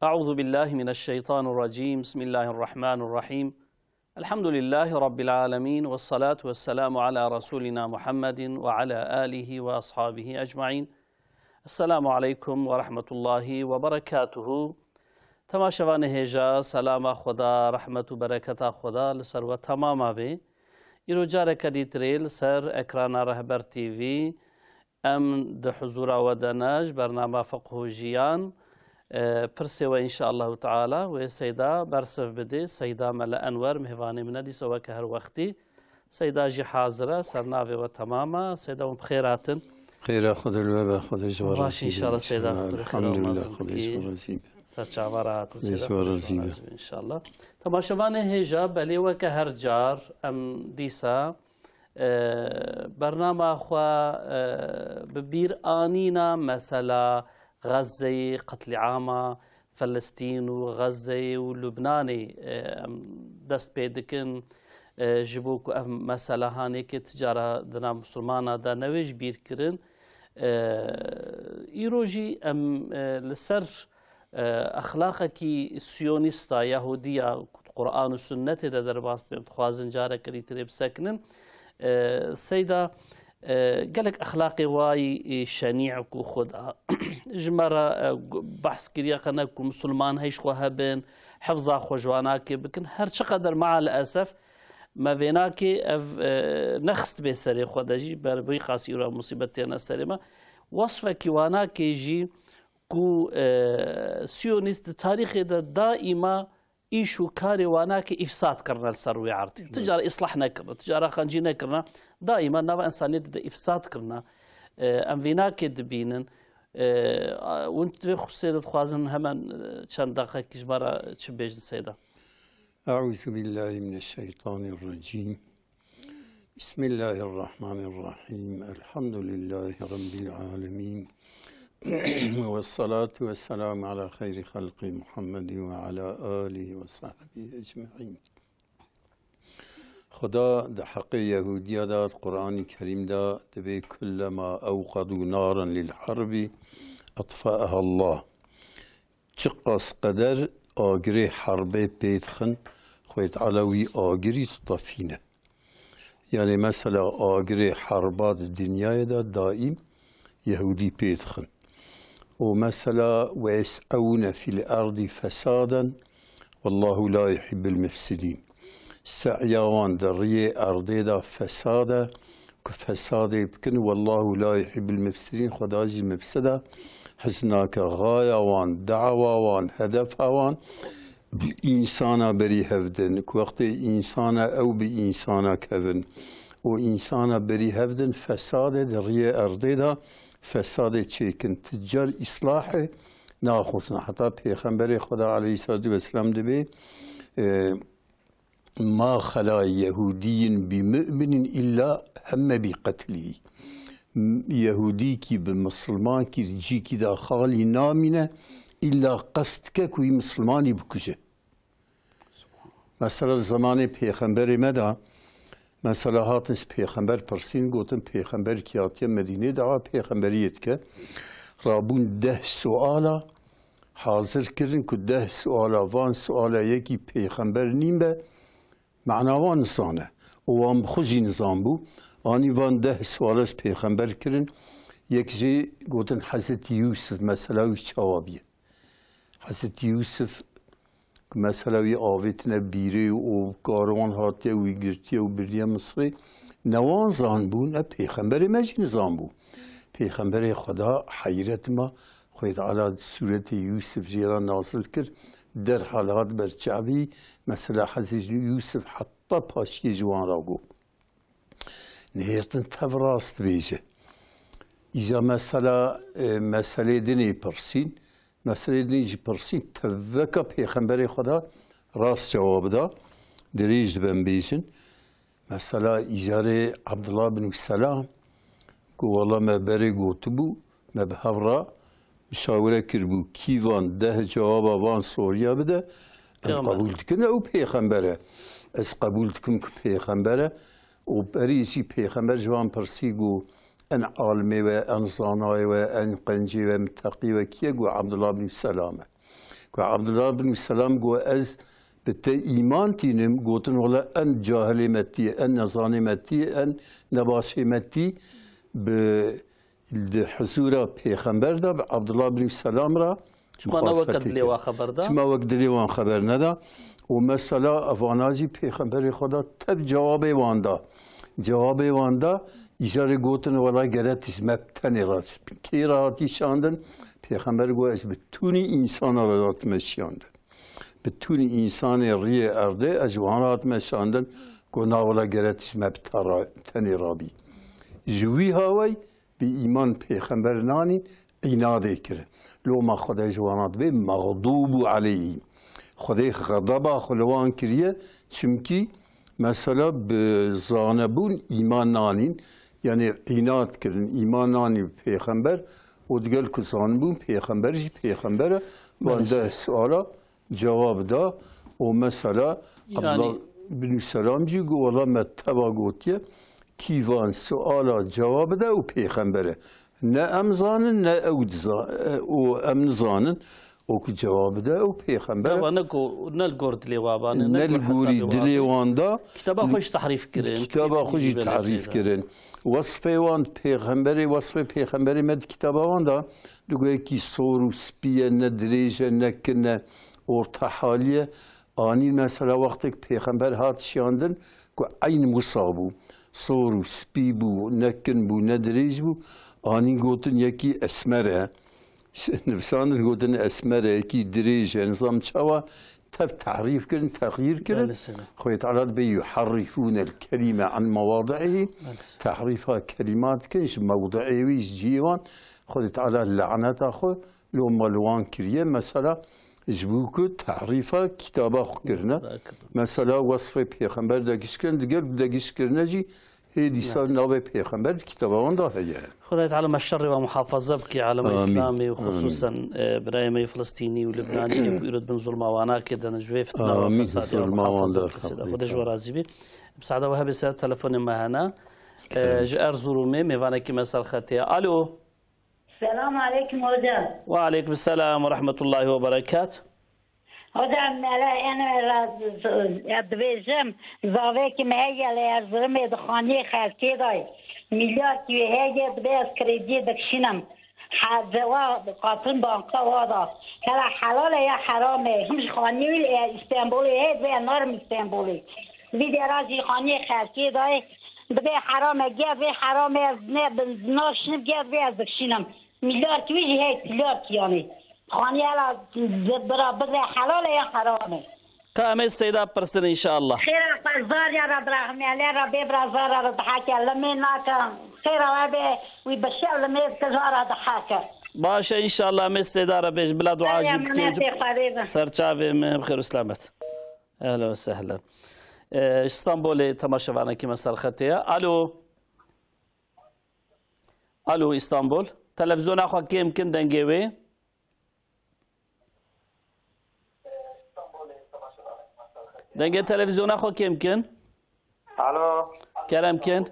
أعوذ بالله من الشيطان الرجيم. بسم الله الرحمن الرحيم. الحمد لله رب العالمين، والصلاة والسلام على رسولنا محمد وعلى آله وأصحابه أجمعين. السلام عليكم ورحمة الله وبركاته. تماشاوان هجا سلام خدا رحمت و برکت خدا لسر و تماما بی. ایرو جاره کدیت ریل سر اکرانا رهبر تیوی ام ده حضور و دناج برنامه فقه جیان پرسه و انشاء الله تعالى و سيدا برسف بده سيدا ملا انور مهواني من دي سوا كهر وقتي سيدا جي حاضره سرناوي وتماما سيدا بخيراتن خير خذ الوباء خذ الجوار ماشي ان شاء الله سيدا الحمد لله خذ الجوار سرچاورات سيدا ان شاء الله تماشاوان هجا بلي وكهر جار ام ديسا برنامه خوا ببير انينا مثلا غزة قتل عامة فلسطين وغزة ولبنان دست بيدكن جبوك مسألة هانيك تجارة دنا مسلمانة دا نويج بير كرن إيروجي لسر أخلاقك سيونيستا يهودية قرآن والسنة دا درباست بهم تخوازن جارة كري تريب سكنن سيدا قالك أخلاقي واي شنيع كو خدا جمرة بحث كريا قناكو مسلمان هيش خوهبن حفظا خوجواناك بكن هر چقدر مع الأسف ما فيناك نخست بسري خدا جي بربي قاسيورا مصيبتين سريما وصفة كيواناك جي كو سيونيست تاريخ دائما إيشو كاري واناك إفساد كرنا السروي عرضي تجارة إصلاح نكرنا تجارة خانجي نكرنا دائما نوا إنسانية دا إفساد كرنا أم فيناك دبينن وانت خسيدة خوازن همان چند دقيقة كجبارة تشبيجن سيدا. أعوذ بالله من الشيطان الرجيم. بسم الله الرحمن الرحيم. الحمد لله رب العالمين والصلاة والسلام على خير خلق محمد وعلى آله وصحبه أجمعين. خدا ده حق يهودية دا القرآن الكريم دا دبي كلما أوقدوا نارا للحرب أطفأها الله. تقص قدر آجري حربي بيتخن خويت علوي آجري تطفينه. يعني مثلا آجري حربات الدنيا دا دائم يهودي بيتخن. ومثلا ويسعون في الأرض فسادا والله لا يحب المفسدين. سعيوان درية أرضي دا فسادا كفساد يبكن والله لا يحب المفسدين. خداجي مفسدة حسناك غاية وان دعوة وان هدف وان بإنسانا بري هفدن وقت إنسانا أو بإنسانا كذن وإنسانا بري هفدن فساد درية أرضي دا فساد چیکن تجار اصلاح ناخوصنا حتی پیغمبر خدا علیه الصلاة والسلام دبی ما خلا يهودي بمؤمن إلا هم بقتله. يهودي كي بمسلمان كي جي كي دا خالي نامنه إلا قصدك كوي مسلماني بكجه. مثلا زمان پیغمبر مدا مثلا هاتش پیغمبر پرسین گوتن پیغمبر کیاتی مدینه دعا پیغمبریت که رابون 10 سوالا حاضر کردن که 10 سوالا وان سوالا یکی پیغمبر نیم به معناوان نسانه و وان بخوشی نظام بو آنی وان 10 سوالاش پیغمبر کردن یک جی گوتن حضرت یوسف مثلا وی جوابیه. حضرت یوسف مثلا وی آویتنا بیره و کاروان هاته وی گرتیه و بریه مصری نوان زان بون پیغمبر مجین زان بون پیغمبر خدا حیرت ما خواهد علا صورت یوسف جیران نازل کرد در حالات برچعبی مثلا حضرت یوسف حتی پاشکی جوان را گو نهیرتن تفراست بیجه ایجا مثلا مسئله دنی پرسین مثلا دنیجی پرسین توکا پیغمبر خدا راست جواب دا دریج دبن بیشن مثلا ایجاره عبدالله بن سلام که والله ما بری گوتو بو ما به هفرا مشاوره کربو کیوان 10 جواب وان سوریا بده ان قبول دکن او پیغمبره از قبول دکن که پیغمبره و بریشی پیغمبر جوان پرسیگو ان عالمي وان صانعي وان قنجي ومتقي وكيغو عبد الله بن سلامه عبد الله بن سلام قو أز بت إيمان تينم قوتن ولا أن جاهل متي أن نصاني متي أن نباشي متي بحصورة پیغمبر دا عبد الله بن سلام را ما وقت لیوا خبر دا ما وقت لیوان خبر ندا ومثلا افاناجی پیغمبر خدا تب جواب واندا جواب واندا اشاره گوتن ولا گرتش مبتنی رات کی راتی شاندن پیغمبر گو از بتونی انسان را رات مشاندن بتونی انسان ری ارده از وانات مشاندن گو ولا گرتش مبتنی رابی جوی هاوی بی ایمان پیغمبر نانی ایناده کرد لو ما خدا جوانات به مغضوب علیه خدای غضب خلوان کریه چمکی مثلا به زانبون ایمان نانین یعنی اینات کردن ایمان نانی پیغمبر و دیگر کسان بون پیغمبرش پیغمبره وانده سوالا جواب دا و مثلا عبدالله بن سلام جی گو والله متبا گوتیه کیوان سوالا جواب ده و پیغمبره نه امزانن نه او امزانن او که جواب ده او پیغمبره و نلگورد لیوابان نلگوری دلیواندا کتابا خوش تحریف کردن کتابا خوش تحریف کردن وصفه وان پیغمبری وصفه پیغمبری مد کتابا واندا دوگه کی سور و سپیه ندریجه نکنه orta haliye ani mesela vakti peygamber hat şiandın ku aynı musabu soru spi bu nekin bu nediriz bu ani gotun yeki esmere nefsanır gotun esmere ki diriz nizam çava tef tahrif kirin taghyir kirin خويت على بيحرفون الكلمة عن مواضعه تحريفها كلمات كنش موضعي ويش جيوان خويت على اللعنات أخو لو ملوان كريه مثلا جبوكو تعريفا كتابا خكرنا مثلا وصفه پیغمبر داگیش کرن دیگر داگیش کرنجی هیدی سال نوع پیغمبر كتابا وندا هيا خدای تعالی مشر ومحافظه بك عالم اسلامي وخصوصا برايمي فلسطيني ولبناني يرد من ظلم وانا كده نجوي فتنه وفساد ومحافظه خدای جو راضي بي مساعده وهبه سال تلفون معنا جار زرومي ميوانا كي مسال خطيه الو السلام عليكم هدى. وعليكم السلام ورحمة الله وبركاته. هدى أنا أدريجم زاوية مهيا لأرزرم دخاني خالتي داي مليار كي هيا بدأت كريدي دكشينم حذوا قاتل بانقا وادا هلا حلال يا حرام همش خاني اسطنبول هي في نارم اسطنبولي في درازي خاني خالتي داي بدأ حرام جاب في حرام نه بناشنم جاب في دكشينم مليار كويجي هي مليار يعني خاني على برابر حلال يا حرامه كامل السيدة برسل إن شاء الله خير بازار يا رب رحمة يا رب بازار يا رب حكى لميناك خير ربي ويبشر لمي كزار ضحاكه باشا إن شاء الله مس السيدة ربي بلاد وعاجب سرچاوي بخير وسلامت أهلا وسهلا اسطنبول تماشاوانا كما سالختيا الو اسطنبول تلفزيون اخو كي يمكن دنجوي دنجي تلفزيون اخو كي يمكن الو كلام كن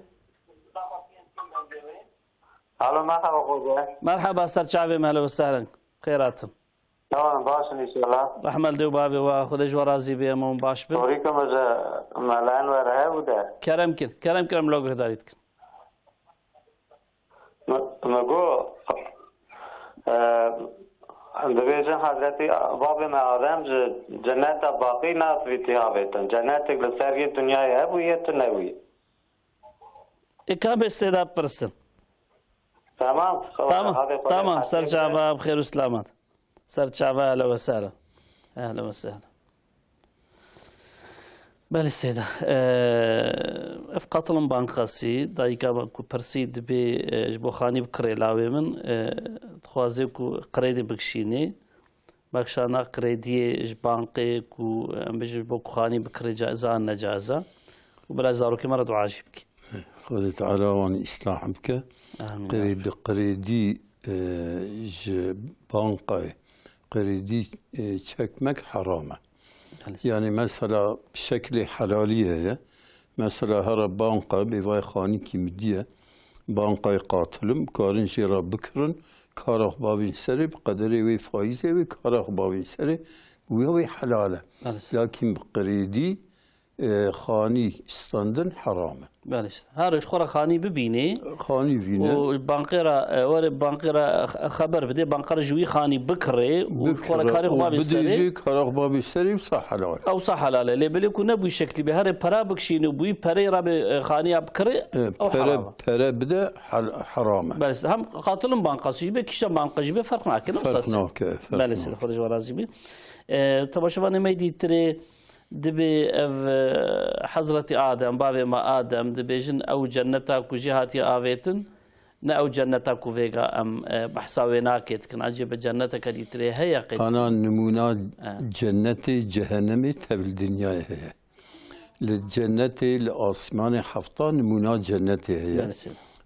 الو مرحبا خويا مرحبا استاذ شعبي اهلا وسهلا خيرات تمام باش ان شاء الله رحمل دو بابي واخذ جورازي بي مون باش بي اوريكم مالان وراه وده كلام كن لوغ هدايتك نقول دبيجن حضرتي باب ما آدم جنات باقي ناس في تهاوتن جناتك لسري الدنيا هي وهي تنوي كم السيدة برسل تمام سر شعبا بخير وسلامات سر شعبا اهلا وسهلا اهلا وسهلا بله سيدة اف قتلم بانقاسي دايكا كو برسيد بي جبو خاني بكري لاوي من تخوازي كو قريدي بكشيني بكشانا قريدي جبانقي كو بجبو خاني بكري جائزة نجازة وبلا زارو كما ردو عاجبك خذ تعالى وان إصلاح بك قريدي جبانقي قريدي çekmek حرامه يعني مثلا بشكل حلالية مثلا هرا بانقا بواي خاني كيمدية بانقا قاتلم كارن جيرا بكرن كارخ بابين سري بقدر وي فايزة وي كارخ بابين سري وي حلاله لكن بقريدي خاني استندن حرامه. بلش هارش خورا خاني ببيني خاني فينا وبانقرة ورب بانقرة خبر بدي بانقرة جوي خاني بكري وخورا كارخ بابي سري بدي كارخ بابي سري وصح حلال او صح حلال اللي بلكو نبوي شكل بهار برا بكشينو بوي بري راب خاني بكري او حرام برا بدا حرامه. بلس هم قاتلهم بانقاسي بكيشا بانقاجي فرق ناكن فرق بلس خرج ورازي طبعا شوفاني ما يدي تري دبي حضرة آدم بابي ما آدم دبيجن أو جنتك وجهاتي آفيتن نا أو جنتك وفيجا أم بحساوي ناكد كان عجيب جنتك دي تري هي قد أنا نمونا جنتي جهنمي تبل الدنيا هي للجنتي الآسمان حفطة نمونا جنتي هي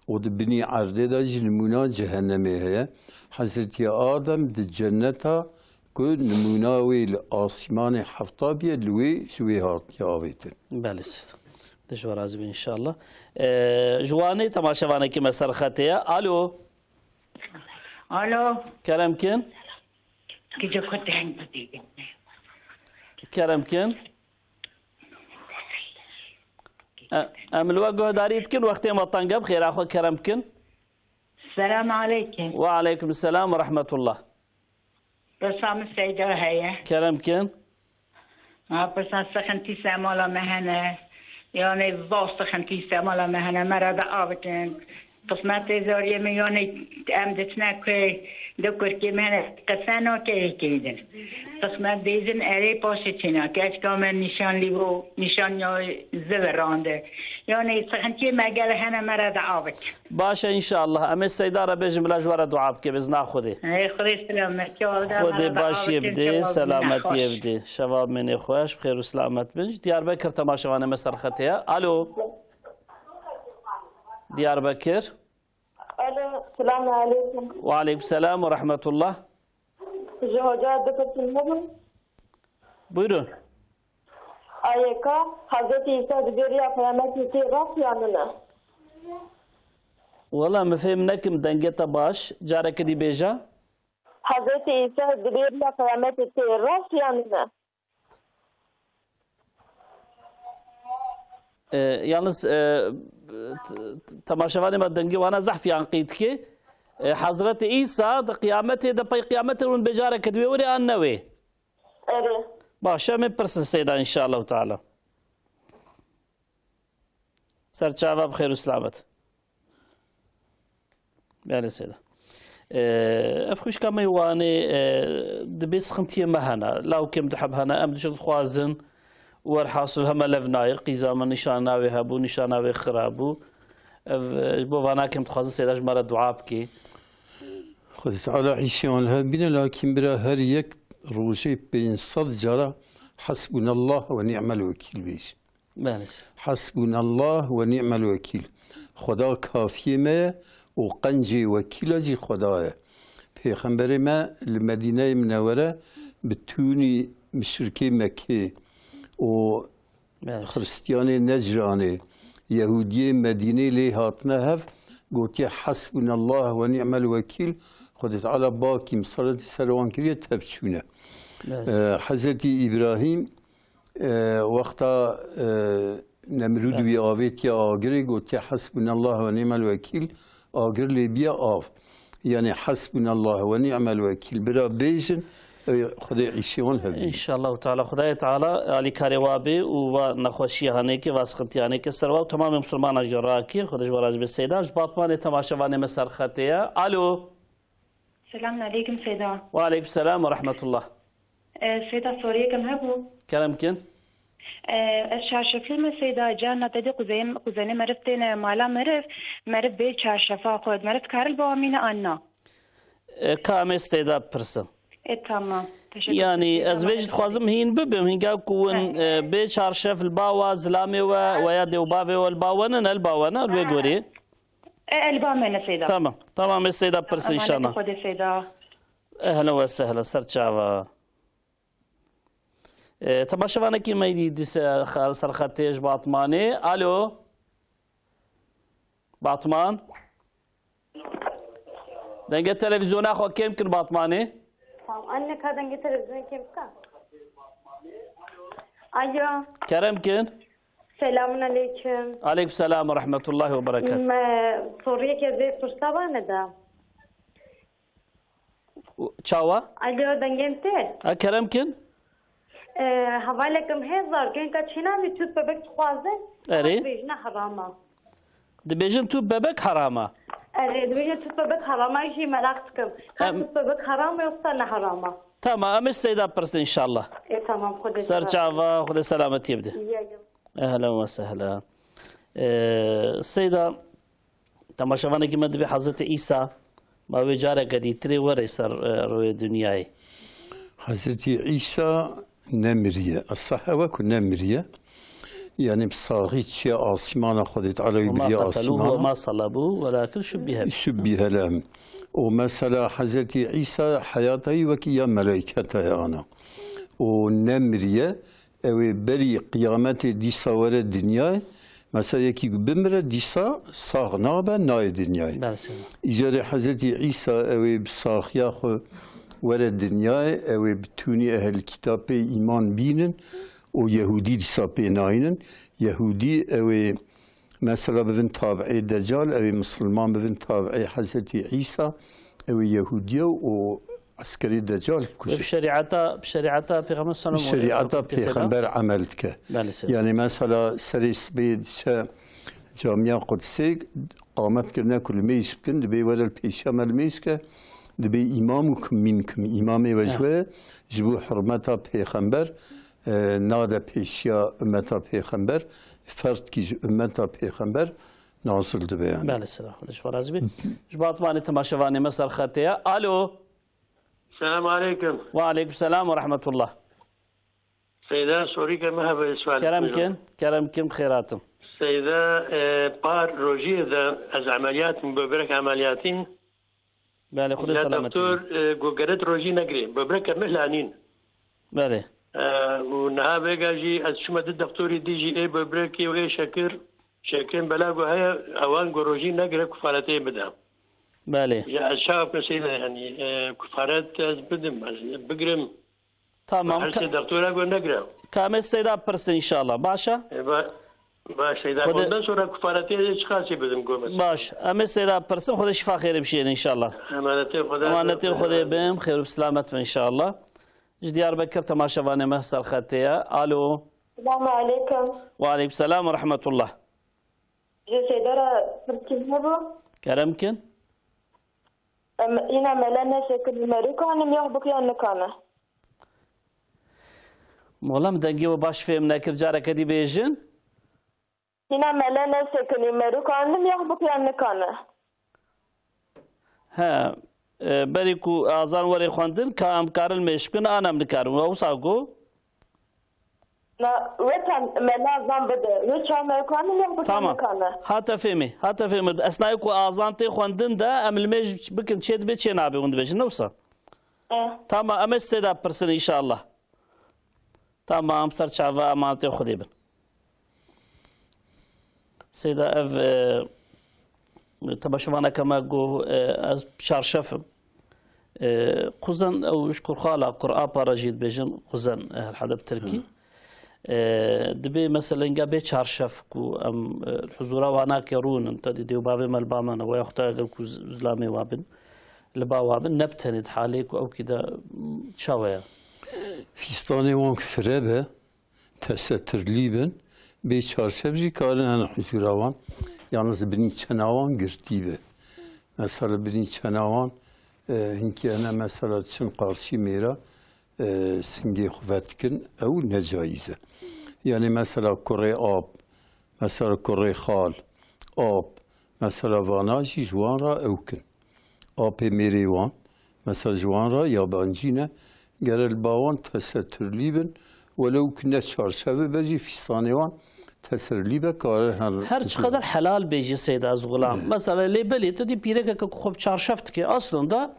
ودبني عرضي داج نمونا جهنمي هي حضرة آدم دي جنتا كل نموناوي الآسمان حفطابية لوي شويهات ياويتن. بله دشوا رازي إن شاء الله. جواني تماشاوانا كما سرختيا. ألو. ألو. كلام كن؟ كيجو كنت عندي. كلام كن؟ الوقت داريت كن وقت ما تنقب خير أخو كلام كن؟ السلام عليكم. وعليكم السلام ورحمة الله. برسام السيدة هي كلام كن؟ برسام سخنتي سامالا مهنة يعني باص سخنتي سامالا مهنة مرد آبتن قسمت زارية مياني أمدتنا كي دكور كي مهنة قسانا كي كيدن قسمت ديزن أري باشتنا كاش كامل نشان ليبو نشان يا زورانده يعني سخنتي مقال هنا مرد آبت باشا إن شاء الله أمي السيدارة بيجم لاجوار دعابك بزنا خذي خذي سلامت خذي باش يبدي سلامت يبدي شباب من إخواش بخير وسلامت بنج ديار بكر تماشاوانا مسرختها ألو ديار بكر ألو السلام عليكم. وعليكم السلام ورحمة الله. جهاد دكتور buyurun. Ayeka Hazreti İsa Ziberiya Kıyamet-i Raf yanına. والله ما فهمناكم دنجتا باش جارك دي بيجا Hazreti İsa Ziberiya Kıyamet-i Raf yanına. yalnız tamaşavanı ma dengi wana zahfi an qidki Hazreti İsa da kıyamete da pay kıyamete un bejarek dwi wori an nawi. Evet. Başa me persin seyda inşallah taala. Serçava bxeyr selamet. يعني سيدة أفخش كما يواني دبيس خمتية مهنا لو كم دحب هنا أم دشل خوازن ورحاصل هم لفناير قيزام نشانا وهبو نشانا وخرابو بو فانا كم تخازن سيدة جمرة دعاء بكي خذت على عيشان هبنا لكن برا هر يك روجي بين صد جرى حسبنا الله ونعم الوكيل بيش حسبنا الله ونعم الوكيل خدا كافية ما وقنجي وكيلة خدايا پیغمبر ما المدينة المنورة بتوني مشركي مكة و خريستياني نجراني يهودي مدينة لي هاتنا هف قلت يا حسبنا الله ونعم الوكيل خدت على باكي مصالة سروان كريه تبشونه حضرتي إبراهيم وقتا نمرود ويابيت يا آقري قلت يا حسبنا الله ونعم الوكيل آگر لیبیا آف یعنی حسبنا الله و نعم الوکیل برا بیشن خدای عیشیون هبی ان شاء الله تعالی خدای تعالی علی کاروابی و نخوشی هنه که واسختی هنه که سروا تمام مسلمان اجرا کی خودش وراج به سیدا باطمان تماشاوانه مسرخته الو السلام عليكم سيدا. وعليكم السلام ورحمه الله. سيدا سوريا كم هبو؟ كلام كن؟ چارشفی مسیدا جان نتدی قزینه مرفتین مالا مرف به چارشفا خود مرف کارل با امین آننا کام استعدا پرسم تمام يعني ازواج خوازم هين ببم هنگا كون به چارشف الباوا زلامي ويا دوباوي والباونا الباونا الوغوري الباونا سيدا تمام استعدا پرس ان شاء الله اهلا وسهلا سرچاوا تماشاوانا كي ميدي ديس سرختيش باطماني الو باطمان دنگه تلویزیون خو کم کن باطمانه أنا كذا نجي تلفزيون كيف كان أيوة کرم کن سلام عليكم علیکم السلام و رحمت الله و برکاته ما سوريا كذا فرصة ده چاوا أيوة دنجنتي کرم کن حوالكم هزار كان كاتشينا بتوت ببك خوازه أري. بيجنا حرامة دبیجن تو ببک حرامه أري بيجنا توت ببك حرامة يجي ملاقتكم توت ببك حرامة يوصلنا حرامة تمام ام السيدة برست ان شاء الله إيه تمام خد سر چاوا خود سلامتی بده اهلا وسهلا السيدة تماشاوانه کی مدبی حضرت عیسی ما وجاره قدی تری وره سر روی دنیای حضرت عيسى نمرية الصحة وكو نمرية يعني بصاغي شيء آسمان خدت على وما بريا قتلوه آسمان وما صلبوه ولكن شبه به. شبه لهم ومثلا حضرت عيسى حياته وكيا ملائكته أنا ونمرية أو بري قيامة دي صور الدنيا مثلا يكي بمرة ديسا صاغ نابا ناي دنيا بله سيدة إذا حضرت عيسى أو بصاغيا خو ورا الدنيا أو بتوني أهل الكتاب إيمان بينن ويهودي ديسا بيناينن يهودي أو مثلا ببن تابعي الدجال أو مسلمان ببن تابعي حضرت عيسى أو يهودية وعسكري الدجال بشريعتا پیغمبر صلی الله علیه شريعتا پیغمبر عملتك بله سيدة يعني مثلا سري سبيد جامعة قدسي قامت كرنا كل ميش بكن دبي ولا البيشام الميشكه دبي إمامكم منكم إمامي وجوه جبو حرمتا پیغمبر نادا پیشیا امتا پیغمبر فرد کی امتا پیغمبر ناصل دبیان بله سلام خودش راضی بی جبات مانی تماشاوانی مصر خطیه الو السلام عليكم. وعليكم السلام ورحمة الله سيدة سوريكا مهبة سؤال كرمكن خيراتم سيدة بار روجي ذا از عمليات ببرك عملياتين بله خود سلامتي دكتور جوجرت روجي نجري ببرك مهلانين بله ونها بيجي از شو مد الدكتور دي جي اي ببركي واي شاكرين بلاغو هي اوان روجي نجري كفارتي بدا بله يا الشعب سيدة يعني كفارات از بدم بقرم تمام الدكتور اقول نجري كامل سيدا برس ان شاء الله باشا باش سيدة ondan sonra كفارتي خاصي بدم قومت باش ام سيدا برس خود شفا خير بشين ان شاء الله امانتي خدا بهم خير وسلامت ان شاء الله جديار بكر تماشاوانه مهسل خطيه الو السلام عليكم وعليكم السلام ورحمة الله سيدة بركيزنبو كرمكن إنا ملانا شكل المريكان يحبك يانكانا مولا مدنگی و باش فهم نکر جاره کدی بیجن إنا ملانا شكل المريكان يحبك يانكانا ها بریکو آزان وری خواندن که امکارل میشکن آنم نکارم و اوساگو لا وتم ملازم بده وتم مكان يحبك تمام يانكانا حتى فهمي اثناء كو آزان تي خواندن ده ام الميج بكن تشيد بيتشي نابي وند بيج نوصا تمام ام السيدة برسن ان شاء الله تمام سر شعفا امانتي خديبن سيدة اف تباشوانا كما قو شارشف قزن او شكر خالا قرآن باراجيد بيجن قزن الحدب تركي دبي مثلا جابي شارشف كو ام الحضورة وانا كيرون امتدي ديو بابي مالبامنا ويختار كو زلامي وابن لبا وابن نبتند حاليك او كده شاوية فيستاني وانك فرابة تستر ليبن بي شارشف جي كارن انا حضورة وان yalnız birini çanavan girtibe. Mesela birini çanavan hinki ana mesela çın karşı mera singe kuvvetkin ev ne caize. Yani mesela Kore ab, mesela Kore khal, ab, mesela vanaji jwanra evkin. Ab merivan, mesela jwanra yabancine gerel bavan tesettürliben ولو كنا çarşafı beci fistanevan تسرلي بكار هر چقدر حلال بيجي سيد از غلام مثلا ليبلي تدي بيرك خوب شارشفتك اصلا ده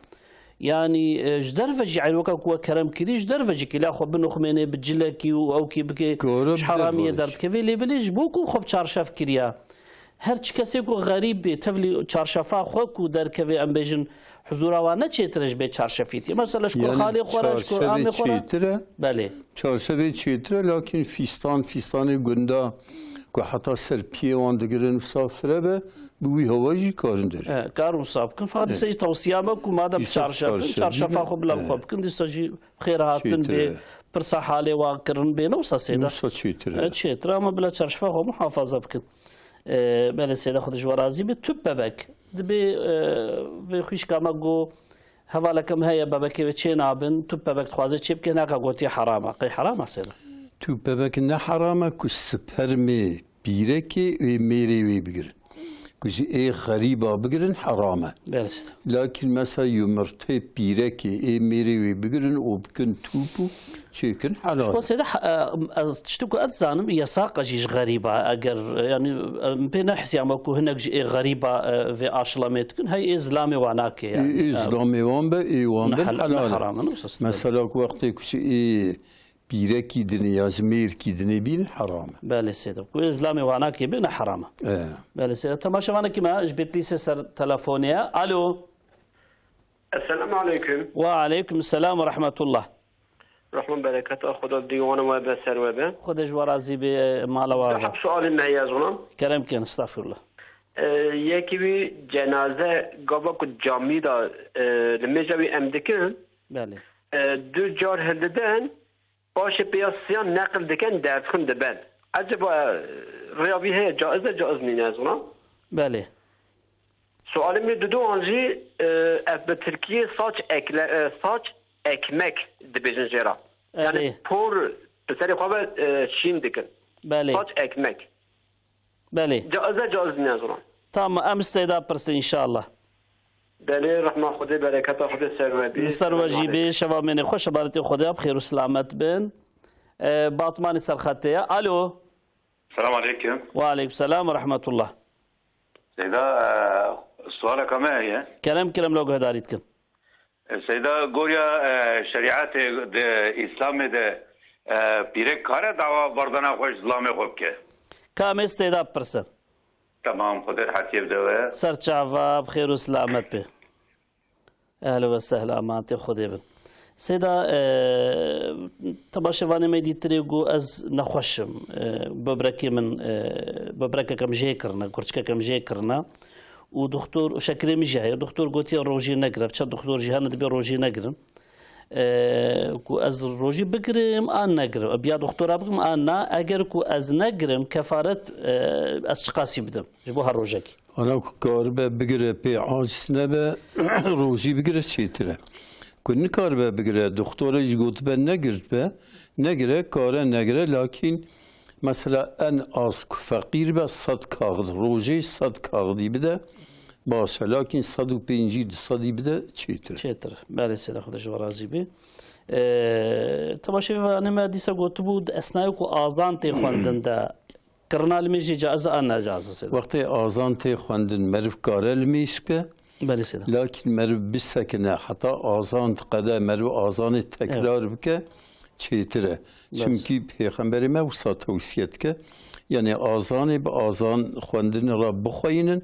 يعني جدرفجي عينوك كو كرم كدي جدرفجي كلا خو بنو خمينه بجلكي او كي بك حراميه درت كيف ليبلي جبوكو خوب شارشف كريا هر چی کسی کو غریب به تفلی چارشفا خو کو در کوي ام بيجن حضوروانه چیترش به چارشفیتی مثلا شکر خالی خورش کو ام خوره بله چارشفه چیتره لکن فیستان گندا که حتی سر پیوان دگرن مسافره به بوی هوایی کارن داره کار مصاب کن فقط سه توصیه ما کو ماده چارشفا خو بلا خوب کن دیساجی خیر هاتن به پرسا حالی واقرن به نوسا سیدا نوسا چیتره اما بلا چارشفا خو محافظه بکن بله سیدا خودش ورازی به توپ ببک به خویش کاما گو حوالا کم هیا ببکی و چه نابن توپ ببک خوازه چی بکن نکا گوتی حرامه قی حرامه سیدا توپ ببک نه حرامه که سپرمی بیره که میری وی بگیرن که ای غریبا بگیرن حرامه بله سیدا لكن مثلا يمرتي بيركي اي ميري ويبقرن وبكن توبو چيكن حلال شو سيدا تشتكو اتزانم يساق جيش غريبة اگر يعني بين حسي عمكو هناك جي غريبة في اشلامتكن هاي اسلامي واناك يعني اسلامي وان به اي وان به حلال مثلا وقتی كشي اي بيركي دني يازمير كي دني بين حرام بله سيدا كو اسلامي واناك بين حرام بله سيدا تماشا وانا كما جبت لي سر تلفونيا الو السلام عليكم وعليكم السلام ورحمة الله رحمة بركاته خدا ديوان و بسر و به خودش ورازي به مال واقع سؤال معي ازونم كلام كان استغفر الله یکی بی جنازه گابا کو جامی دا لمجاوی امدکن بله دو جار هلدن باشه پیاسیان نقل دکن درسخون دبن عجبا ریابی هی جائز نینه ازونم بله سؤالم دو آنجی اف به ترکیه ساچ ekmek dibêjin jêra. Yani por serê xwe ve şîn dikin. Belê. Saç ekmek. Belê. Caiz ne zoran. Tamam em seyda pirsin inşallah. Belê rahma Xwedê bereketa Xwedê serwebî. Serwejî bê şeva menê xweş şebaretê Xwedê bixêr û selamet bin. Batmanî serxetê. Alo. Selam aleyküm. Ve aleyküm selam ve rahmetullah. Seyda sualek me heye. Kerem lo guhdarî dikin. Seyda gorya şeriatê de İslamê de pîrek kare dava bardana xweş zilamê xwe bike. Kamê seyda pirsin. Tamam Xwedê hatiye bide. Serçava bixêr û selamet bê. Ehlen ve sehlen amanetê Xwedê bin. Seyda temaşevanê me dîtirê got ez nexweşim böbrekê min böbrekekim jê kirine kurçikekim jê kirine û doktor şekerê min jî heye doktor gotiye rojî negire çend doktor jî hene dibe rojî negirin ku ez rojî bigirim an negirim biya doktora bikim an na eger ku ez negirim kefaret ez çi qasî bidim ji bo her rojekî ana ku karibe bigire pê aciz nebe rojî bigire çêtir e ku nikaribe bigire doktora jî gotibe negire kare negire lakin mesela en az ku feqîr be 100 kaxid rojê 100 kaxidî bide باشه لكن 150 200 بده چیتر چیتر بله سیده خودش و راضی بی تماشای نما دیسا گفته بود اسنای کو آزان تی خواندن ده کرنال میشه جازه آن نجازه سیده وقتی آزان تی خواندن مرف کارل میشه که بله سیده لكن مرف بسکنه حتی آزان قده مرف آزان تکرار بکه چیتره چونکی پیغمبر ما وصا توصیت که یعنی آزان به آزان خواندن را بخوینن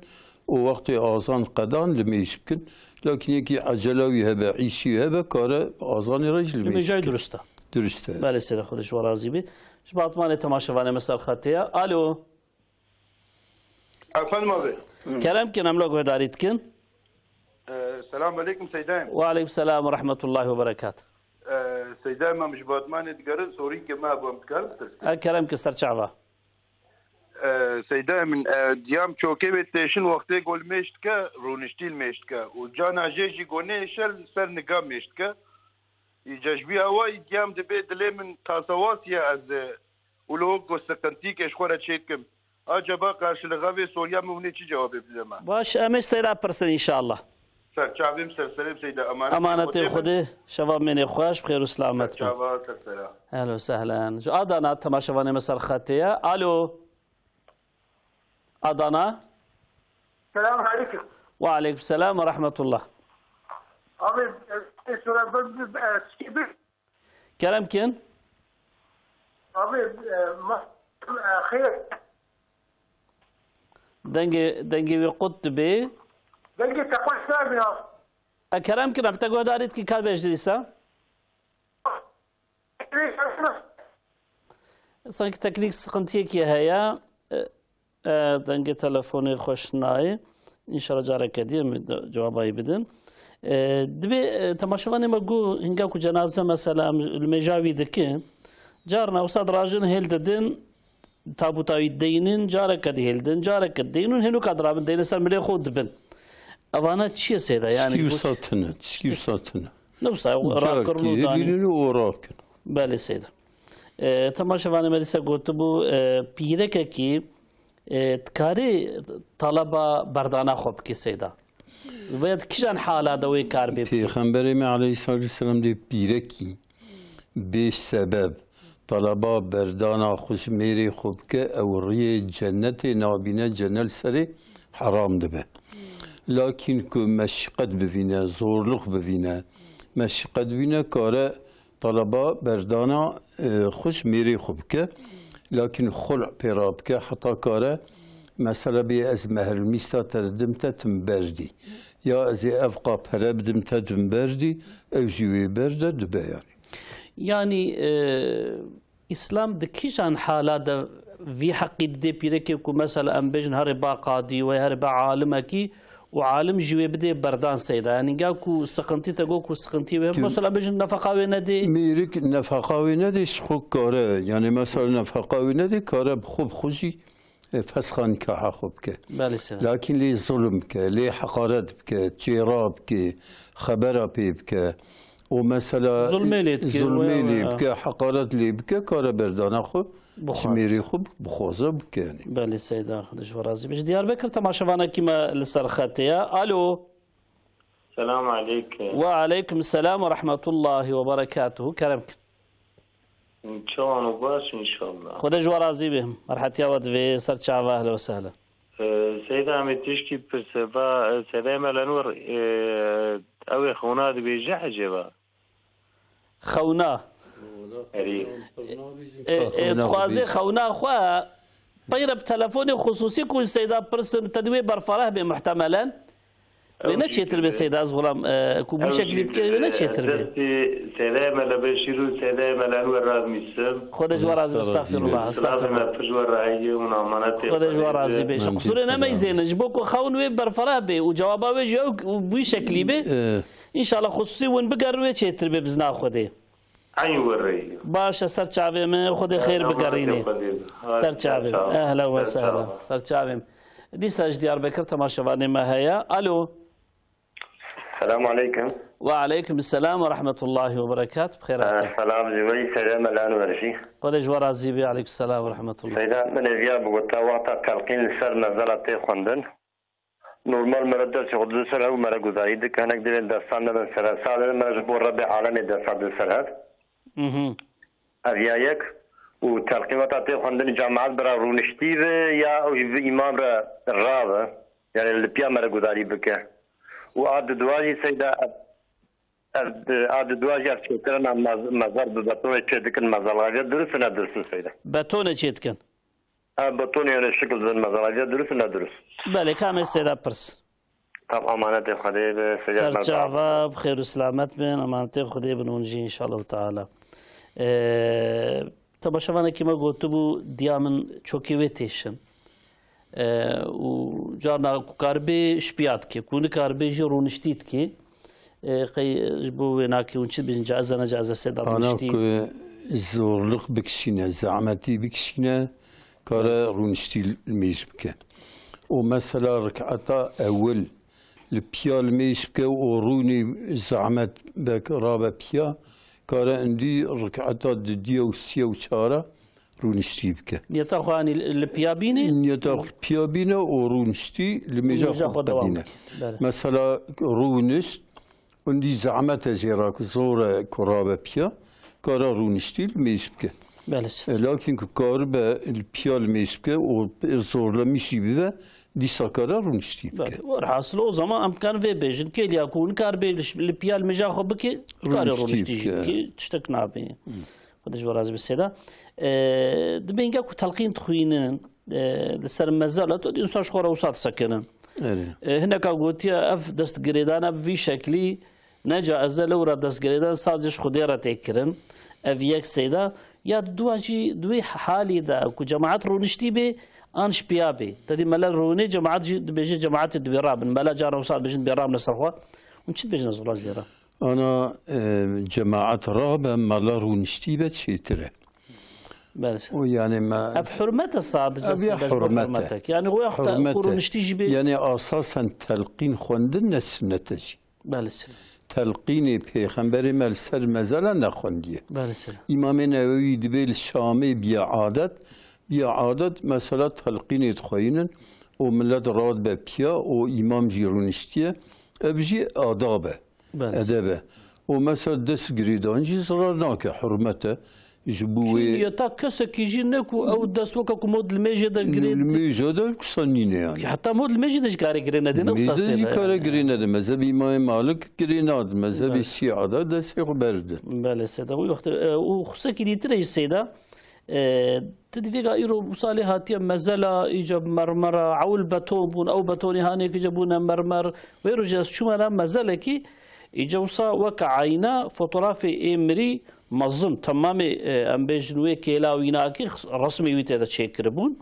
و وقت آزان قدان لمیش بکن لكن یکی عجلوی هبه عیشی هبه کاره آزان رجل میش جای درسته بله سیده خودش و راضی بی شبات مالی تماشاوانه مثل خطیه الو افندم آبی کرم کنم لگوه دارید کن سلام علیکم سیدایم و علیکم سلام و رحمت الله و برکات سیدایم مش باتمان ادگرن سوری که ما بام کرد کرم که سرچعبه سیدا من دیام چوکه به تشن وقتی گل میشت که رونشتیل میشت که و جان اجیجی گونه شل سر نگاه میشت که ایجاشبی هوای دیام دبی دلی من تاسواسی از اولو گستکنتی که اشخورا چید کم acaba karşılığı soruya mı ne cevap yapacağım? باش امیش سیدا پرسن انشاءالله سرچاویم سرسریم سیدا امانت خودی شباب من خوش بخیر و سلامت اهلا وسهلا جو ادانا تماشاوانه مسر خطیه الو أدانا السلام عليكم وعليكم السلام ورحمة الله أبي كلام كن أبي خير دنگی وی قط بی دنگی تقوی سابنا اکرم کنم بتگو دارید که کار بیش دیسا sanki teknik sıkıntı heye denge telefonu hoş nayi inşallah carek edeyim cevabı bidin dibi tamaşavanı magu hinga ku cenaze mesela mejavideki carna usad rajın heldedin tabuta ideyinin carek edildin carek edinin henu kadrabın deyleser mele khod bin avana çiye seyda yani satını ne usta rakırlı dani bale seyda تماشاوانه مدرسه گفت بو پیره کی تکاری طلبه بردانه خوب کی سیدا وید کیشان حالا دوی کار بی پیغمبر ما علیه السلام دی پیره کی به سبب طلبه بردانه خوش میری خوب که اوریه جنت نابینه جنل سری حرام دبه لكن که مشقت ببینه زورلخ ببینه مشقت ببینه کاره طلبة بردانا خوش ميري خوبك لكن خلع بيرابك حتى كاره مثلا بي از مهر ميستا تردمتا تنبردي يا ازي افقا بردمتا تنبردي او جوي برده دبا يعني اسلام دكيشان حالا دا في حقي دي بيركي مثلا ام بجن هربا قاضي وهربا عالمكي وعالم جوي بدي بردان سيدا يعني جاكو سقنتي تجوكو سقنتي مثلا بيجن نفقة وندي ميرك نفقة وندي شخو كاره يعني مثلا نفقة وندي كاره بخوب خوشي فسخان كحخوب لكن لي ظلم ك لي حقارات بك تجراب ك خبره بك ومثلا ظلمي بك حقارات لي بك كاره بردان خوب ميري خوب بخوزه بكاني بله سيدا خدش ورازي باش ديار بكر تماشاوانا كيما لسرخاتيا الو السلام عليكم وعليكم السلام ورحمة الله وبركاته كرمك ان شاء الله باش ان شاء الله خدش ورازي بهم مرحبا يا ود في سرچاوا اهلا وسهلا سيدا عم تشكي برسبا سلام الانور او خونا بيجح جبا خونا تخوازي خونا خوا طيرة بتلفوني خصوصي كل سيدة برسم تدوي برفره بمحتملا وين تشيتر بالسيدة أصغرام كوب بشكل بكي وين تشيتر سلام على بشيرو سلام على أنور رازميسم خد جوار رازم استغفر الله استغفر الله فجوار رأيي ونعماناتي خد جوار رازم بيش قصوري نما يزين جبوكو خون وي برفره بي وجوابا ويجي وبوي شكلي بي إن شاء الله خصوصي وين بقر وي تشيتر ببزنا خدي أي وري باش سر شعبي من خذي خير بقريني سر شعبي أهلا وسهلا سر شعبي دي ساج ديار بكر تماشاواني ما هيا ألو السلام عليكم وعليكم السلام ورحمة الله وبركاته بخير سلام جوي سلام الآن ورشي قد جوار زيبي عليكم السلام ورحمة الله سيدا من الرياض بقولتا وقتا تلقين لسر نزلت خوندن نورمال مرد شغل سر أو مرد جزائي ده كانك دين دستان من سر سال مجبور رب عالم دستان سرهد أرياك وتلقيمات خوندن جامعات برا رونشتي يا إمام الرابع يعني اللي بيعمل جزائي بكه وعاد دواجي سيدا عاد دواجي أفكرنا مزار ببطونة شدكن مزالغاجة درس ندرس سيدا بطونة شدكن بطونة يعني شكل زين مزالغاجة درس ندرس بله كامل سيدا برس طب أمانة خديب سيدا سرچاوا بخير وسلامت بين أمانة خديب نونجي إن شاء الله تعالى تباشوانا كما قلت بو ديامن چوكيويتيشن و جانا كاربي شبيات كي كون كاربي جي رونشتيت كي قي جبو هناك ونشي بنجازة نجازة سيدا رونشتي أنا زورلق بكشينا زعمتي بكشينا كارا رونشتي الميشبك ومثلا ركعتا أول البيا الميشبك وروني زعمت بك رابا بيا كارا عندي ركعتا دي وسيا وشارة رونشتي بك نيتاخواني البيابيني نيتاخ البيابيني ورونشتي لميجا خطبينه مثلا رونشت عندي زعمت جيراك زورة كرابة بيا كارا رونشتي الميشبك لكن كاربة البيا الميشبك وزور لميشي بذا دي سكارا رونشتي بك ورحاصل او زمان امكان في بيجن كي يكون كاربي البيا الميجا خبك كارا رونشتي كي تشتكنا به خدش ورازي بالسيدا دبينجا كو تلقين تخوينن لسر مزالة تودي نصاش خورا وسط سكنن هناك قوتيا اف دست قريدان في شكلي نجا ازلورا دست قريدان صادش خديرة تكرن اف يك سيدا يا دواجي دوي حالي دا كو جماعات رونشتي بي انش بيابي تدي ملا روني جماعات بيجي جماعات دبيراب ملا جارو صار بيجي دبيراب نسخوا ونشد بيجي نزولا دبيراب انا جماعات رابع ملا رونشتي بتشيتره بس ويعني ما اف حرمته صاد حرمتك يعني هو رونشتي بي يعني اساسا تلقين خوندن السنتجي بس تلقين پیغمبر ملسر مزلا نخوندیه بس امام نووی دبیل شامی بیا عادت مثلا تلقین ادخوینن و ملت راد به پیا و امام جیرونشتیه ابجی آدابه ادبه و مثلا دست گریدانجی زرار ناکه حرمته جبوه یا تا کسی که جی نکو او دست وکا که مود الميجي دا گرید الميجي دا کسانینه يعني حتی مود الميجي داش کاری گرینه دی نفسا سیده ميجي کاری گرینه دی مذهب امام مالک گریناد مذهب شیعه دا دستی خو برده بله سیده و خصوصا که دیتره سیده تدفيق إيرو مصالي هاتيا مزلا إيجاب مرمرة عول بتون أو بتوني هاني كجابونا مرمر ويرجع شو منا مزلا كي إيجوصا وكعينا فوتوغرافي إمري مظن تمام أم بيجنوي كيلا ويناكي رسمي ويتدا تشيكربون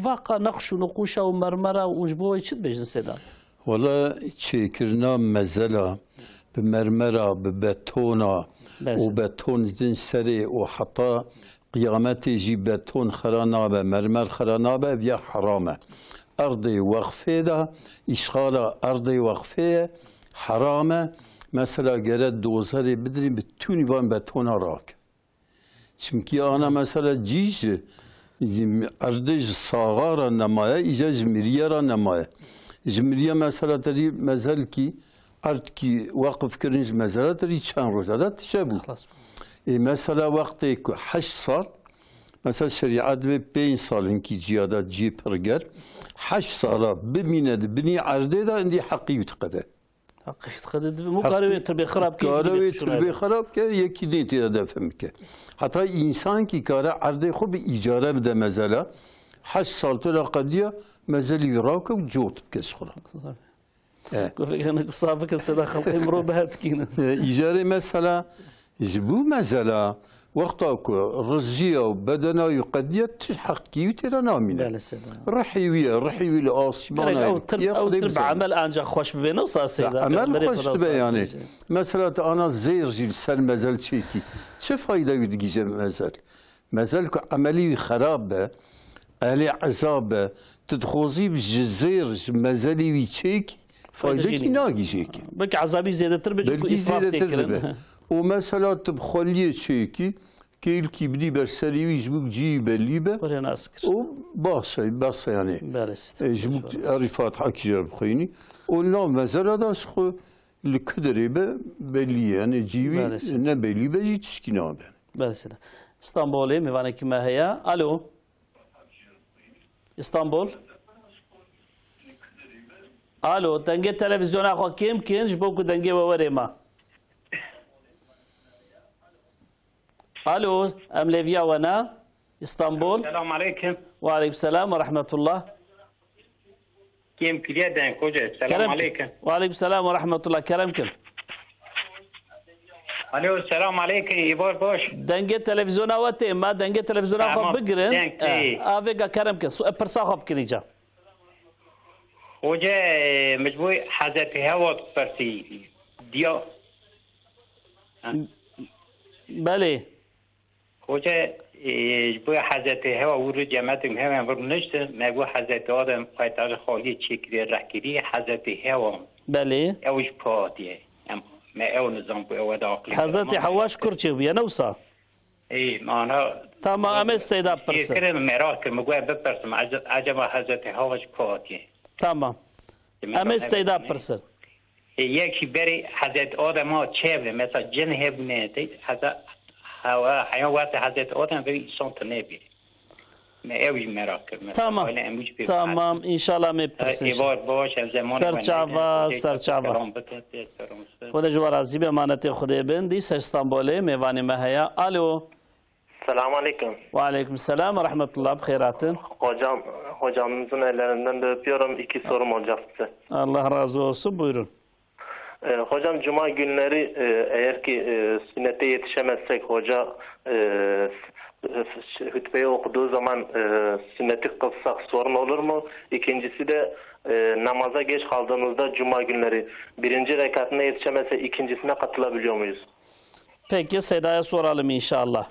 واقع نقش ونقوشة ومرمرة وجبوه يشد بيجن سيدان والله تشيكرنا مزلا بمرمرة ببتونا وبتون دين سري وحتى قيامتي يجي بتون خرانابه مرمر خرانابه بيا حرامه أرضي وقفه ده إشغال أرضي وقفه حرامه مثلا جرد دوزاري بدري بتوني بان بتون راك چمكي أنا مثلا جيج أرضي صغار نمايا إجا جمريا نمايا جمريا مثلا تري مزال كي أرد كي وقف كرنج مزال تري چان روزا ده تشابو مثلا وقتی که 8 سال مثلا شریعت به 5 سال اینکی جیادات جی پرگر 8 ساله ببیند بنی عرضه ده اندی حقی یتقده حقی یتقده مو کاری تربیه خراب که کاری تربیه خراب که یکی نیتی ده فهم که حتی انسان کی کار عرضه خوب اجاره بده مثلا 8 سال تو قدیا مثلا راک و جوت بکش خورا گفت انا صافك السدا خلقي مرو بهات كينا اجاره مثلا جبو مثلا وقتا رزية وبدنا يقديت حقي ترى نامينة رحيوية الآسمان أو ترب عمل أنجا خوش بينه وصاصي عمل خوش بينه يعني مثلا أنا زير جيل سر مازال شيكي شو فايدة يدقي مازال عملي خراب أهلي عذاب تدخوزي بجزير مازالي ويشيكي فايدة كي ناقي شيكي بك عذابي زيادة تربج إسراف تكرن ومثلا تبخليه شيكي كيل كيبدي برسري يجبك جي بليبه وباص يعني يجبك عرفات حكي جرب خيني ولا مثلا داس خو الكدريبه بليه يعني جيبي نبليبه جي تشكينا بس اسطنبول ميوانا كما هي الو اسطنبول الو دنگه تلفزيون اخو كيم كينج بوكو دنگه ووريما الو ام ليفيا وانا اسطنبول السلام عليكم وعليكم السلام ورحمه الله كيم كريدان كوجا السلام عليكم وعليكم السلام ورحمه الله كرمكم الو السلام عليكم يبور بوش دنگه تلفزيون اوتي ما دنگه تلفزيون اخو بگرن افيغا كرمكم برساخو بكنيجا وجا مجموع حضرت هوا برسي ديو بله وجا مجموع حضرت هوا ورود جماعتهم هم ورنشت مجموع حضرت آدم قایتار خالی چکری رکری حضرت هوا بله اوش پادیه ما او نظام بو او داخلی حضرت حواش کرچه بیا نوسا ما انا تمام ام السيدة برسل كريم مراك مجموع ببرسم عجب حضرت هواش پادیه تمام ام السيدة برسل یکی بری حضرت آدم ها چه بره مثلا جن هبونه حضرت حیوانات حضرت آدم بری سنت نبیره اوج مراکب تمام ان شاء الله میپرسیم سرچاوا خود جوار عزیز امانت خدا بندی استانبول میوانی مهیا الو Selamun Aleyküm. Ve aleyküm selam ve rahmetullah. Bkheyratın. Hocamızın ellerinden de öpüyorum. 2 sorum olacak size. Allah razı olsun. Buyurun. Hocam cuma günleri eğer ki sünnete yetişemezsek hoca hutbeyi okuduğu zaman sünneti kılsak sorun olur mu? İkincisi de namaza geç kaldığımızda cuma günleri birinci rekatına yetişemezse ikincisine katılabiliyor muyuz? Peki Seyda'ya soralım inşallah.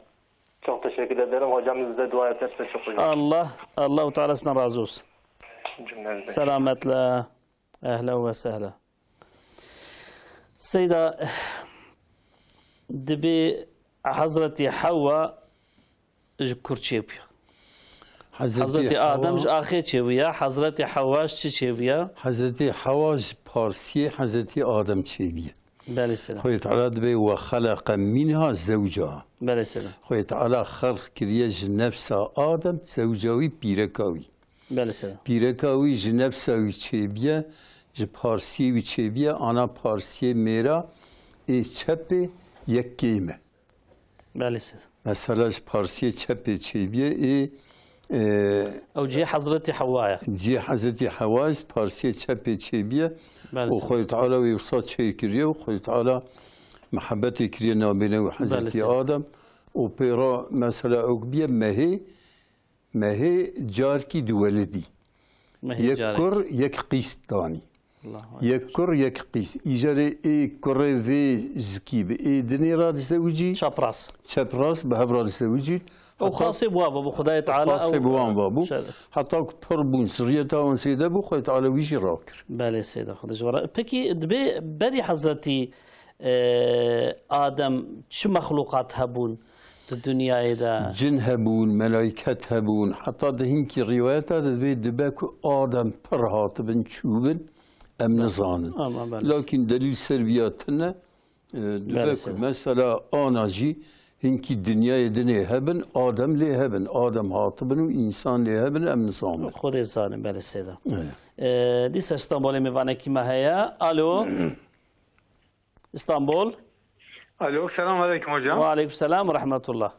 Çok teşekkür ederim. Hocam size dua ederse çok hocam. Allah-u Teala'sından razı olsun. Cümlenize. Selametle. Ehlen ve sehlen. Seyda dibi Hazreti Havva kurç yapıyor. Hazreti Adem ahir çeviyor. Hazreti Havva çeviyor. Hazreti Havva Parsi Hazreti Adem çeviyor. بله سلام. خوي تعالى دبي وخلق منها زوجها. بله سلام. خوي تعالى خلق كريج نفس آدم زوجاوي بيركاوي. بله سلام. بيركاوي جنفساوي تشيبيا جبارسيوي تشيبيا أنا بارسي ميرا إيش تشبي يكيمة. بله سلام. مثلا بارسي تشبي تشيبيا أو جي حضرتي حوايا. جي حضرتي حوايا بارسي تشبي تشيبيا. وخوي تعالى ويوصات شيء كريه وخوي تعالى محبتي كريه نابينا وحزتي آدم وبيرا مثلا أقبيا ما هي جاركي دولدي يكر يك قيس داني يكر يك قيس إجاري كره في زكيب دني راد زوجي شابراس بهبراد زوجي أو خاصي بوابه بخداية تعالى خاصي بوابه حتى بربون سريتا ونسيدا بو خداية تعالى ويجي راكر بله سيدا خدش ورا بكي دبي بري حضرتي آدم شو مخلوقات هبون الدنيا إذا جن هبون ملائكة هبون حتى دهين كي روايات دبي دباكو آدم برهات بن شوبن أم نزانن لكن دليل سربياتنا دباكو مثلا أنا جي هنكي الدنيا يدني هبن آدم لي هبن آدم هاتبن وإنسان لي هبن أم نظام خود إنسان بله سيدا ديس اسطنبول ميوانه كيما هيا ألو اسطنبول Alo, selamun aleyküm hocam. Ve aleyküm selam ve rahmetullah.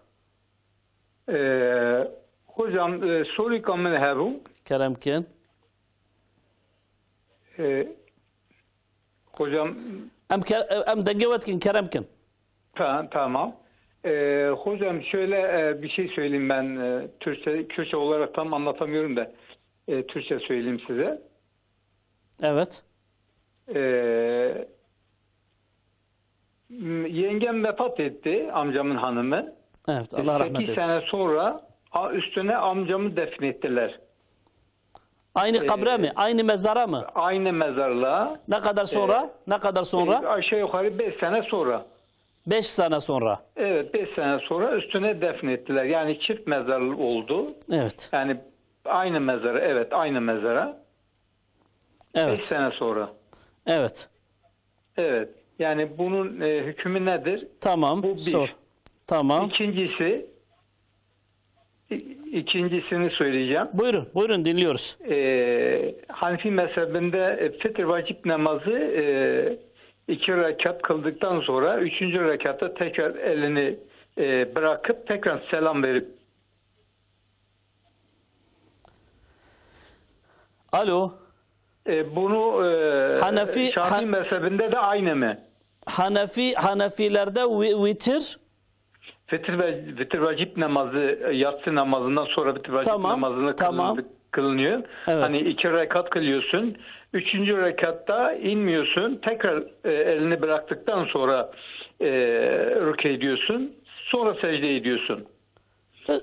Hocam, soru kamil hebu. Keremkin. Hocam. Em dengevetkin Keremkin. Tamam. Hocam şöyle bir şey söyleyeyim ben. Kürtçe olarak tam anlatamıyorum da. Türkçe söyleyeyim size. Evet. Yengem vefat etti, amcamın hanımı. Evet, Allah rahmet eylesin. 8 sene sonra üstüne amcamı defnettiler. Aynı kabre mi? Aynı mezara mı? Aynı mezarlığa. Ne kadar sonra? Ne kadar sonra? Aşağı yukarı 5 sene sonra. 5 sene sonra. Evet, 5 sene sonra üstüne defnettiler. Yani çift mezarlık oldu. Evet. Yani aynı mezara, evet aynı mezara. Evet. 5 sene sonra. Evet. Evet. Yani bunun hükmü nedir? Tamam. Bu bir. Sor. Tamam. İkincisini söyleyeceğim. Buyurun dinliyoruz. Hanefi mezhebinde fitr vacip namazı 2 rekat kıldıktan sonra 3. rekatta tekrar elini bırakıp tekrar selam verip. Alo. Bunu Şafii mezhebinde de aynı mı? Hanefilerde vitir Fitr vacip namazı yatsı namazından sonra fitr vacip namazını kılınıyor. Evet. Hani 2 rekat kılıyorsun. 3. rekatta inmiyorsun. Tekrar elini bıraktıktan sonra rükû ediyorsun. Sonra secde ediyorsun.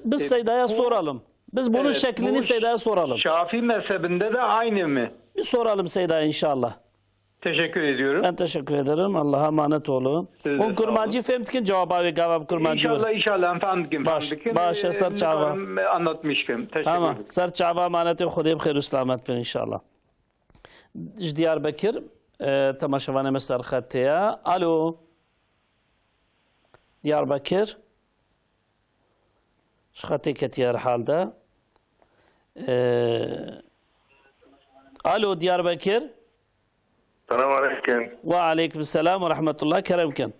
Biz Seyda'ya soralım. Biz bunun şeklini Seyda'ya soralım. Şafii mezhebinde de aynı mı? Bir soralım Seyda'ya inşallah. Teşekkür ediyorum. Ben teşekkür ederim. Allah'a emanet olun. On kurmancı fehmtkin cevabı ve cevap kurmancı. İnşallah efendim. Baş ser çava. Anlatmıştım. Teşekkür tamam. ederim. Ser çava emaneti Xuday bxeyr ve selamet bin inşallah. Diyarbakır temaşavanı mesar xattiya. Alo. Diyarbakır. Şxati ketiyar halda. Alo Diyarbakır. Selamun aleyküm. Ve aleyküm selam ve rahmetullah. Keremken.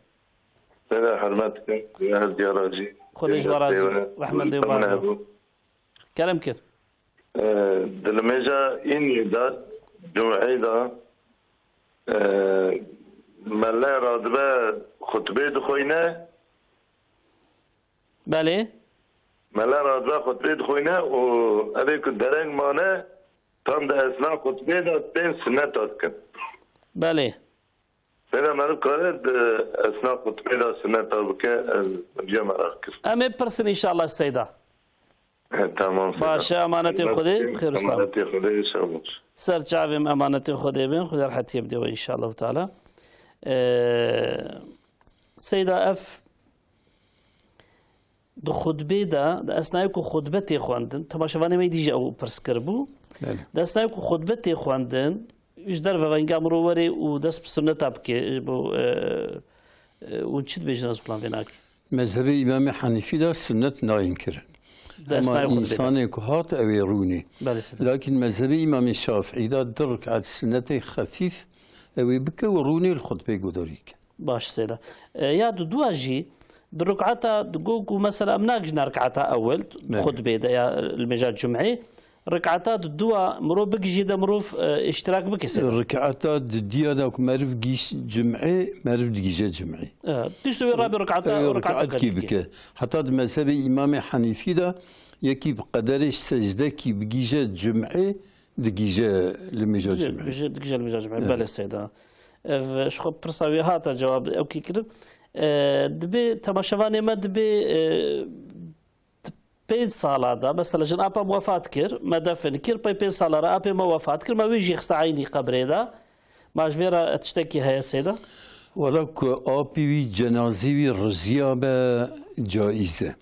سيدا حرمتك يا زياراجي خودش برازي رحمة الله وبركاته كلام كر دلميجا إن داد جمعي دا ملا رادبه خطبه دخوينه بله ملا رادبه خطبه دخوينه و أبيك الدرنگ مانه تام دا اسلام خطبه دا تين سنت أذكر بله سيدا مرب كارد اسلام خطبه دا سنت أذكر الجمع أذكر أمي برسن إن شاء الله السيدة تمام باشا أمانتي خدي خير السلام أمانتي خدي إن شاء الله سر شعبم أمانتي خدي بين خدي راح يبدأ إن شاء الله تعالى سيدة أف دو خطبه دا أثناء خطبتي خواندن تماشاوانه می دیجا او پرسکربو دا أثناء خطبتي خواندن إيش در وانجام رووري و دست بسنة تابكي بو ونشد بيجناس بلان بيناك مذهب إمام حنيفي دا سنة ناين كرن أما إنسان كهات أو يروني لكن مذهب إمام الشافعي دا درك على السنة خفيف أو بك وروني الخطبة قدريك باش سيدا يا دو أجي دركعتا دقوقو مثلا مناقش ركعتا أول خطبة دا يا المجال الجمعي ركعتا دوا مرو بقجي دا مروف اشتراك بكسر ركعتا ديا داك معرف جيش جمعي معرف دقيجة جمعي تشتوي رابي ركعتا كي بك حتى مذهب إمام حنيفي دا يكي بقدر السجدة كي بقيجة جمعي دقيجة المجال الجمعي دقيجة المجال الجمعي بلا سيدا شخو برساوي هاتا جواب أو كي كرب دبي تماشواني ما دبي بين سالا دا مثلا جن أبا موافات كر ما دفن كر بين سالا را أبا موافات كر ما ويجي خست عيني قبره دا ما جفيرا تشتكي هيا سيدا ولك أبي جنازي رزيا جائزة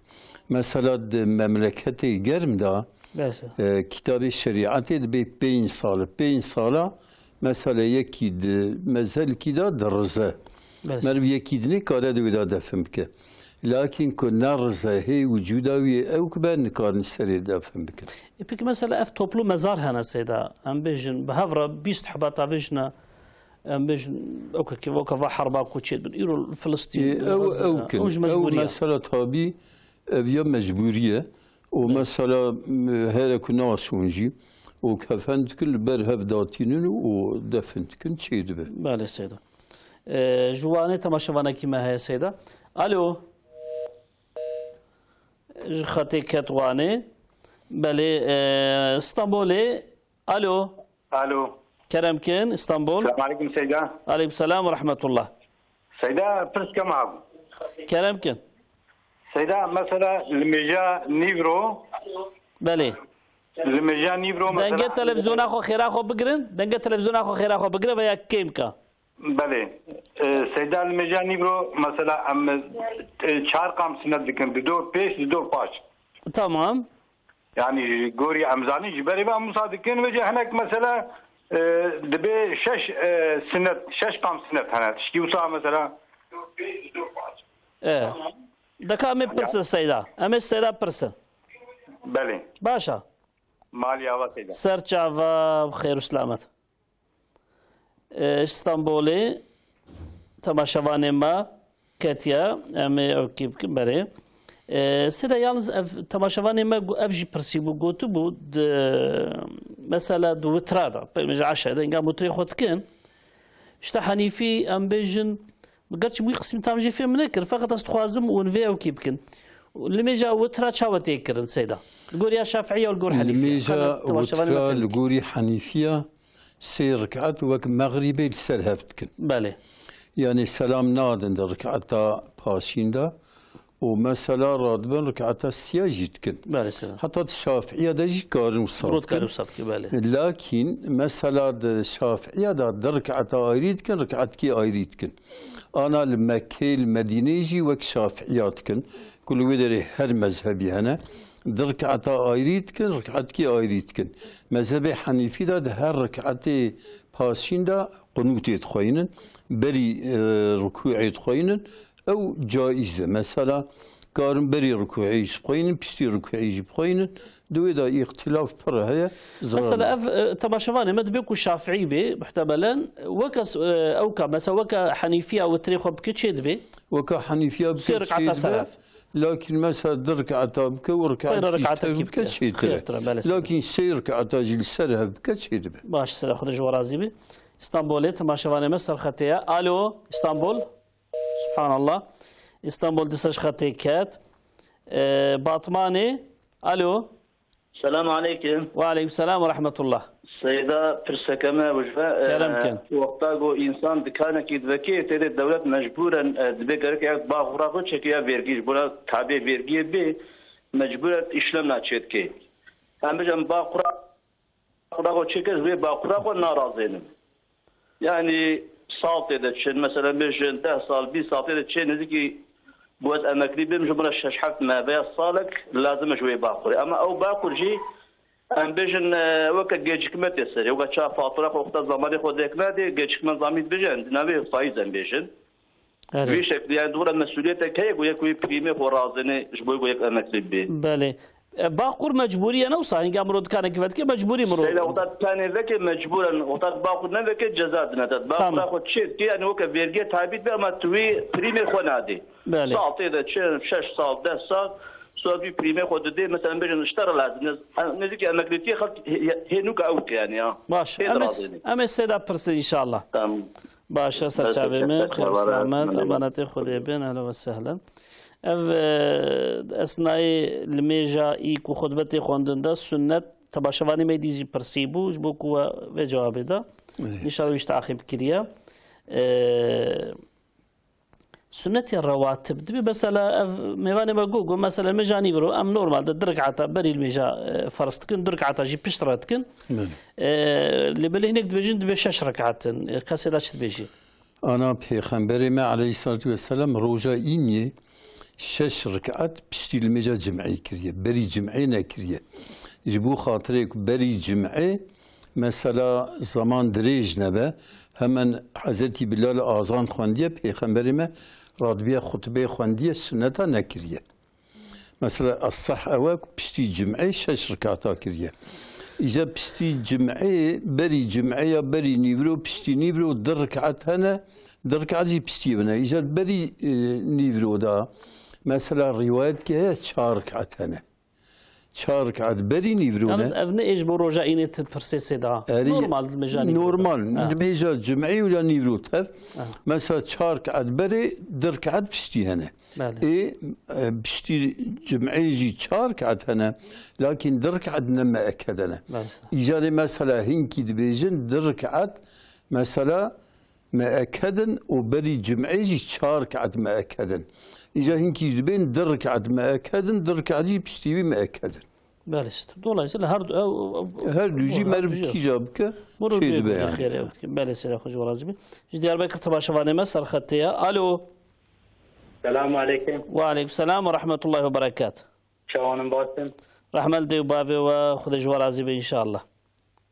مثلا مملكة جرم دا كتاب الشريعة دبي بين سالا مثلا يكيد مازال كده درزه مرب يكيدني كاره دويدا دفهم بك لكن كنا رزه هي وجوداوي او كبار نكار نسري دفهم بك يبيك مثلا اف توبلو مزار هنا سيدا ام بيجن بهفرة بيست حباطا فيجنا ام بيجن اوكا كيفا حربا كوتشي يرو فلسطين او مثلا طابي ابيا مجبوريه ومثلا هذا كنا سونجي وكفنت كل برهف داتينن ودفنت كنت شيء دبه بالي سيدا جواني تماشاوانا كيما هي سيدا الو خطي كتواني بلي اسطنبولي الو كرم كين اسطنبول السلام عليكم سيدا عليكم السلام ورحمة الله سيدا برس كم كرم كين سيدا مثلا الميجا نيفرو بلي الميجا نيفرو مثلا دنگه تلفزيون اخو خير اخو بگرن دنگه تلفزيون اخو خير اخو بگره ويا كيمكا بله سيدا الميجا نيفرو مثلا ام 4 قام سنه دكن دور بيش دور باش تمام يعني غوري امزاني جبري با مصادقين وجه هناك مثلا دبي 6 سنه 6 قام سنه هنا تشكي وصا مثلا دكا امي برسن سيدا امي سيدا برسن بله باشا مالي اوا سيدا سرچاوا بخير وسلامت اسطنبولي تماشاواني ما كاتيا امي اوكي بري سيدا يالز تماشاواني ما افجي برسيبو قوتو بود مثلا دو وترادا مش عشاء دنگا متري خوتكن شتا حنيفي ام بيجن بقرتش بوي قسم تامجي فيه منكر فقط استخوازم ونفي او كيبكن اللي ميجا وترا تشاوتي كرن سيدا القوريا شافعيه والقور حنيفيه ميجا وترا القوري حنيفيه سي ركعات وك مغربي لسر هفتكن بله يعني سلام نادن در ركعتا باشيندا ومثلا رادبن ركعتا سياجيتكن بله سلام حتى الشافعيه داجي كارن وصابك بله لكن مثلا الشافعيه در ركعتا ايريتكن ركعتكي ايريتكن انا المكي المدينه يجي وك شافعياتكن كل ودري هر مذهبي هنا ركعتا ايريتكن ركعتكي ايريتكن مذهب حنيفي دا هر ركعتي باشين دا قنوتي تخوينن بري ركوعي تخوينن او جائزه مثلا كارم بري ركوعيش بخوين بيستي ركوعيش بخوين دوي دا اختلاف برا هي مثلا تماشواني ما دبيكو شافعي بي محتملا وكا اوكا مثلا وكا حنيفيه او تريخو بكتشيد بي وكا حنيفيه بكتشيد ركعه سلف لكن مثلا دركعتا بك وركعتا بكتشيد لكن سير ركعتا جلسرها بكتشيد باش سلا خرج ورازي بي اسطنبول تماشواني مسر خطيه الو اسطنبول سبحان الله اسطنبول دسش خطي كات باطماني الو السلام عليكم. وعليكم السلام ورحمة الله. سيدة برسكما وجفاء وقتاقو إنسان دكانة كي دبكي تيد الدولة مجبورا دبكرك يعد باغراقو تشكيا بيرجيش بولا تابع بيرجي بي مجبورا إشلمنا تشكي. هم بجم باغراقو تشكيز بي باغراقو ناراضين. يعني سالتي دا تشين مثلا بيجن 10 سال 20 سالتي دا تشين نزيكي بوز اماكلي بمجبر الشحات ما بيا صالك لازم شوي باقر اما او باقر جي ام بيجن وقت جيجك ما تسري وقت شاف فاتوره وقت زماني خودك نادي جيجك من زميت بيجن نبي فايز ام بيجن في شكل يعني دور المسؤوليه كي يقول لك بريمي خرازني جبوي يقول لك اماكلي بي بله باقر مجبوريه نو صحيح امرود كان كيفات كي مجبوري مرود لا وقت كان ذاك مجبورا وقت باقر نذاك جزاء نتات باقر اخذ شيء كي يعني وقت فيرجي تابيت بما توي بريمي خنادي ساعتي اذا 6 سال 10 سال سوى بريمي خد دي مثلا بيجن اشترى لازم نزيك اماكلتي خلط هنوك اوت يعني باش امس سيدا برسل ان شاء الله تمام باش سر شعبي من خير سلامات امانتي خذي بين اهلا وسهلا اثناء الميجا ايكو خطبتي خوندن دا سنت تباشواني ميديزي برسيبو جبوكو و جواب دا ان شاء الله يشتاخي بكريا سنة الرواتب دبي مثلا ميواني ماغوغو مثلا ميجا نيفرو ام نورمال درك عتا بري الميجا فرستكن درك عتا جي بشتراتكن اللي بالي هناك دبيجن دبي 6 ركعات كاسيداش دبيجي انا بيغمبري ما عليه الصلاه والسلام روجا اني 6 ركعات بشتي الميجا جمعي كريه بري جمعي نكريه جبو خاطريك بري جمعي مثلا زمان دريج نبه همان حضرتي بلال آذان خواندیه پیغمبر ما رادبیه خطبه خواندیه سنتا نکریه مثلا الصح اواك بشتي جمعي 6 ركعتا كريه اذا بشتي جمعي بري جمعيه بري نيفرو بشتي نيفرو در ركعت هنا در ركعت بشتي بنا اذا بري نيفرو دا مثلا روايات كي 4 ركعت هنا 4 ركعات بري نيفرونا يعني ابن ايش بروجا اينت برسيسي دا نورمال المجاني نورمال الميجا جمعي ولا نيفرو تف مثلا 4 ركعات بري در ركعات بشتي هنا اي بشتي جمعي جي 4 ركعات هنا لكن در ركعات نما اكدنا اجاري مثلا هنكي دبيجن در ركعات مثلا مأكدا وبري جمعي جي 4 ركعات مأكدا إذا هنكي دبين در ركعات مأكدا در ركعات جي بشتي مأكدا بالست والله يصير هرد يجي مرب كي جابك شيء دبين خير بالست يا اخوي ورازبي جدي اربك تبع شفاني مسر خطيه الو السلام عليكم وعليكم السلام ورحمه الله وبركاته شلون باسم رحمه الله وبابي وخذ ورازبي ان شاء الله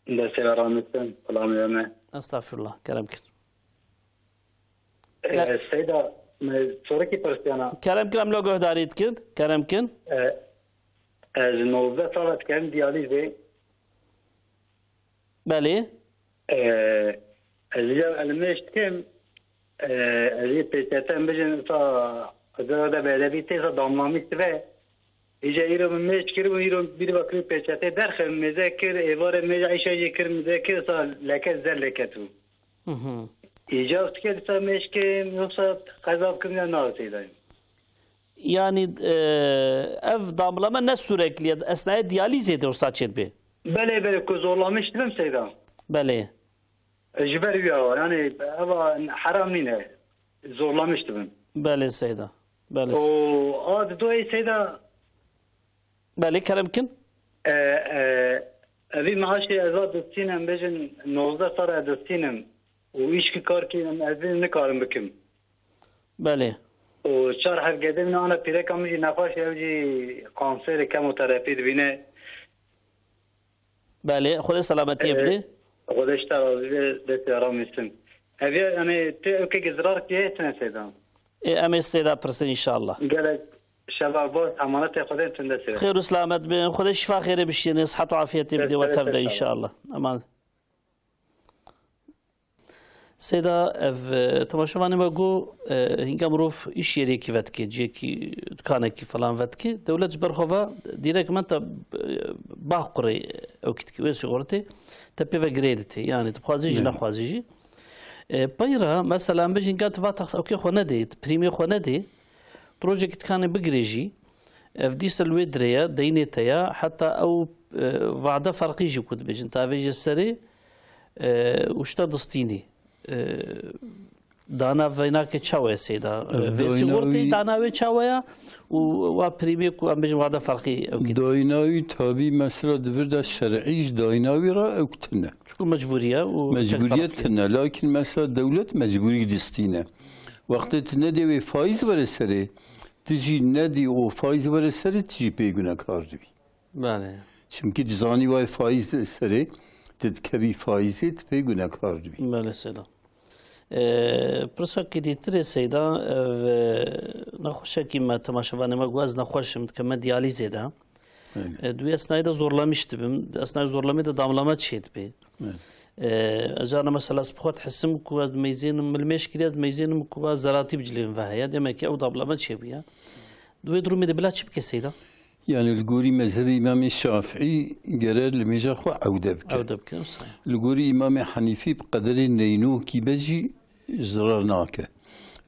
لا سير رامتن سلام يا استغفر الله كلامك السيده صورتي برسيانا كلام لو داريت كد كلام كن الموضوع صارت كان دياليزي بله المشت كم اللي بيتاتم بجن صا هذا بدأ تيزا دامامي تبع إجا يرو مش كريم يرو بيد بكري بيتاته درخم مذاكر إيوار مجا عيشة يكر مذاكر صار لك زر لكتو إجازت كده صار مش كم يوصل قذاب كم ناسي دايم يعني اف داملama ne sürekli esnaya diyaliz ediyorsa çetbi. Bele kuzorlamıştım Seyda. Bele. Jiber ya yani ama haram nine zorlamıştım. Bele Seyda. Bele. O ad doy Seyda. Bele kerimkin? Evi maaşı azad destinem bejin 19 sara destinem. O işki kar ki evin ne karım bikim. Bele. وشهر حف قدمنا أنا في رقم يجي نقاش يجي كانسر كيموثيرابي دبينه. بله خود سلامتی بده. خودش تراوی دست آرام میسم. هوی یعنی تو که گزارش کیه تنه سیدم. امی سیدا پرسن ان شاء الله. گله شباب باز امانت خدا تنده خير وسلامت بين خدا شفاء خير بشيني صحة وعافية بدي وتبدا ان شاء الله امان سيدا تماشاواني ماگو هنگام روف ايش يري كي فتكي جيكي دكانكي فلان فتكي دولة جبرخوفا ديريك ما انت باقري او كتكي ويسي غورتي تبيفا جريدتي يعني تبخوازيجي نخوازيجي بايرا مثلا بيجي نقات فاتخ او كي خو ندي بريمي خو ندي بروجكت كان بقريجي افديس الويدريا دينيتيا حتى او وعده فرقيجي كنت بيجي انت فيجي السري وشتا دستيني دانا فيناك تشاوي سيدا فيسي غورتي دانا وي تشاويا و بريمي كو ام بيجي وعده فرقي او كده دايناوي تابي مثلا دبردا شرعيش دايناوي را اوكتنا شكون مجبوريه مجبوريتنا لكن مثلا دولة مجبوري دستينه وقت تندي فايز ورسري تجي ندي و فايز ورسري تجي بيگونه کار دوی بله چونکی دزانی وای فايز سري تدكبي فايزت بيگونه کار دوی بله سيدا پرسا که دیتره سیدا نخوشه که ما تماشاوانه ما گواز نخوشم که ما دیالیزه ده دوی اسنایی ده زورلامیشتی بیم اسنایی زورلامی ده داملامت شید بی اجانا مثلا سبخوت حسم كوا ميزين المش كرياز ميزين كوا زراتي بجلين فهي دائما كي او دبلمت شبيه دوي درومي دبلات شبكه سيدا يعني الجوري مذهب امام الشافعي قرر لميجا خو عودبك صحيح الجوري امام حنيفي بقدر نينو كي بجي زرناك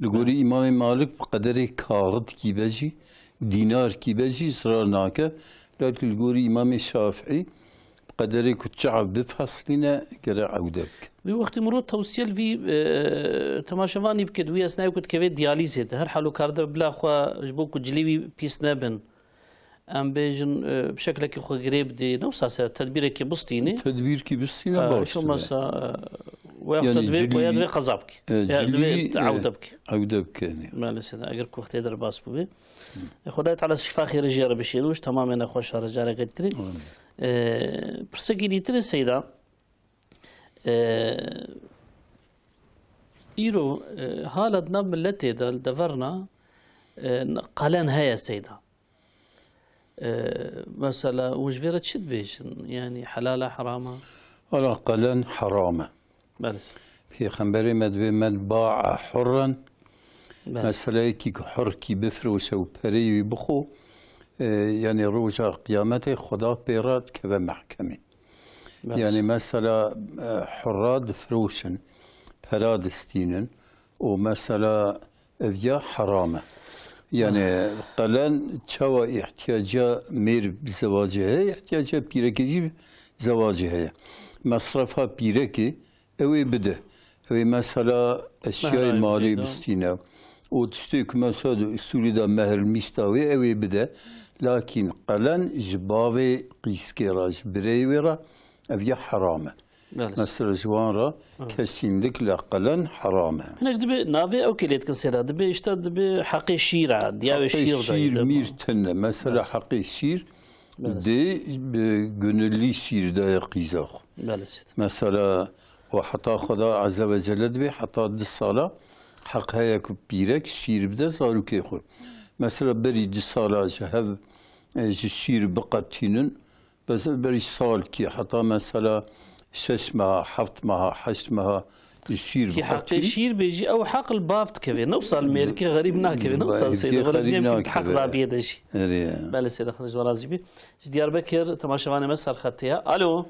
الجوري امام مالك بقدر كاغد كي بجي دينار كي بجي زرناك لكن الجوري امام الشافعي قدري كنت شعب بفصلنا قرع عودك. وقت مرور توصيل في تماشواني بكد ويا سناي كنت كفيت دياليزيت هر حالو كارد بلا خوا جبوك جليبي بيس نابن ام بيجن بشكل كي خو قريب دي نوصا تدبير كي بسطيني تدبير كي بسطينا باش شو مسا وياخذ تدبير ويا قزابك عودبك يعني ما لسه اگر كو اختي در باس بو خدايت على شفا خير جير بشيلوش تماما انا خوش رجال قدري برسكي ديتري سيدا ايرو حالتنا ملتي دفرنا قلن هيا سيدا مثلا وش فيرت شد بيش يعني حلالة حرامة ولا قلن حرامة بس في خنبري مدبي من باع حرا مثلا كي حر كي بفروس وبري بخو يعني روجا قيامته خدا بيرات كذا محكمة يعني مثلا حراد فروشن براد ستينن ومثلا فيا حرامة يعني قلن تشوى احتياجا مير بزواجها احتياجا بيركي زواجها مصرفها بيركي اوي بده اوي مثلا اشياء مالي بستينه وتشتيك مثلا سوريدا مهر المستوي اوي بده لكن قلن جبابي قيسكيراج بريورا ابيا حرامه مثلا جوانرا كسيملك لقلن حرامه هناك دبي نافي او كليت كسيرا دبي اشتد دبي حقي شيرا دياوي شير ميرتن مثلا حقي شير دي بجنلي شير دا قيزاخ مثلا وحتى خدا عز وجل دبي حتى دي الصلاه حق هيك بيرك شير بدا صاروا كيخو مثلا بري دي صلاه جهب الشير بقتينن بس بري صال كي حتى مثلا شش مها حفت مها حشت مها الشير كي حق الشير بيجي او حق البافت كيفي نوصل ميركي غريب ناكيفي نوصل سيدي غريب يمكن حق ذا بيد شيء بله سيدي خرج ورازبي ديار بكر تماشاواني مسار خطيها الو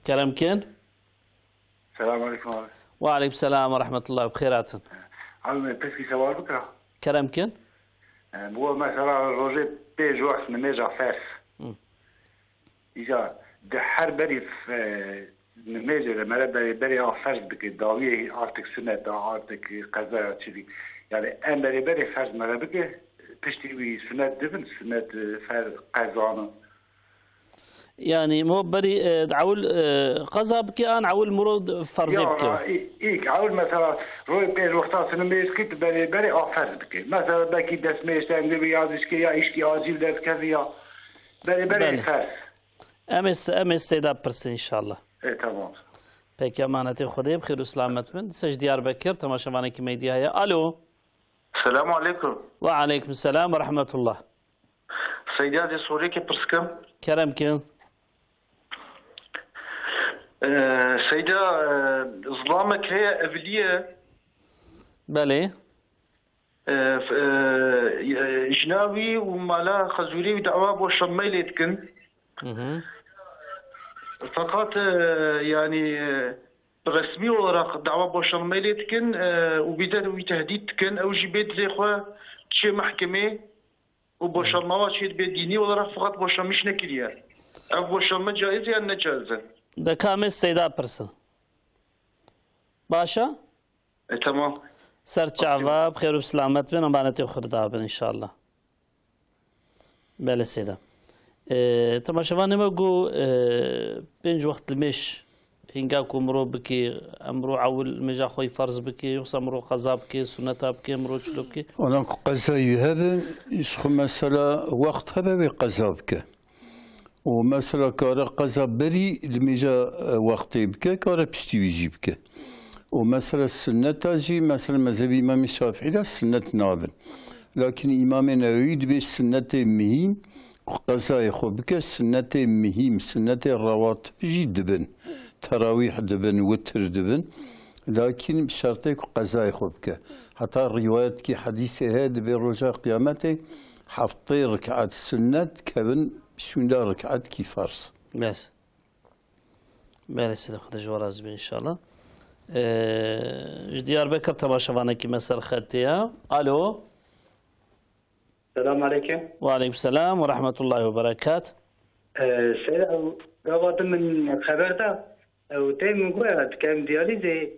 كلام كان السلام عليكم وعليكم السلام ورحمة الله وبخيرات عمي بسكي سوال بكرة كلام كان هو مثلا روجي بيج واحد من نجا فاس إذا دحر بري في نميجة لما بري فرز بك داوية عارتك سنة عارتك قضاء تشذي يعني أنا بري فرز مرة بك تشتري سنة دفن سنة فرز قضاء يعني مو بري عول قضاء بك أنا عول مرود فرز بك إيك عول مثلا روي بيج وقتها سنميز كنت بري فرز بك مثلا بكي دس ميز تاني يازش كي يا إيش كي عاجل دس كذا بري فرز أمس سيدا برسن إن شاء الله. إيه تمام. بك أمانة خدي بخير وسلامة من سج ديار بكر تماشا معنا كي ميديا هيا. ألو. السلام عليكم. وعليكم السلام ورحمة الله. سيدي هذه سوري كي برسكم. كرمكم. سيدة ظلامك هي أبلية. بلي. جناوي ومالا خزوري ودعوة بوشميل يتكن. فقط يعني رسمي وراق دعوة بوشميل يتكن وبدأ وتهديد تكن أو جبت لإخوة شيء محكمة وبوشمات شيء بديني وراق فقط بوشمش نكريا. أو بوشم جائز يعني نجازة. ده كامل سيدا برسل. باشا؟ تمام. سر شعبا بخير وبسلامت بنا بانتي وخردها بن إن شاء الله. بله سيدا. طبعا شبان نمو بينج وقت المش هنگاكو مرو بكي امرو عول مجا خوي فرض بكي يخصى مرو قضاء بكي سنتا بكي مرو شلو بكي انا قضاء يهبن يسخو مثلا وقت هبه قضاء بكي ومثلا كار قضاء بري المجا وقت بكي كار بشتي يجي بكي ومثلا السنة جي مثلا مذهب امام الشافعي لا السنة نابن لكن امام نووي دبي السنة مهم قضاء خو بك السنة مهم سنة الرواتب جي دبن تراويح دبن وتر دبن لكن بشرطك قضاء خو بك حتى الروايات كي حديث هاد برجاء قيامته حفظي ركعات السنة كبن شوندا ركعات كي فرض بس بس خد جواز ان شاء الله ديار بكر تماشاوانا كي مسال خاتيا الو السلام عليكم. وعليكم السلام ورحمة الله وبركاته. سيد قابض من خبرته وتيم قوات كم دياليزي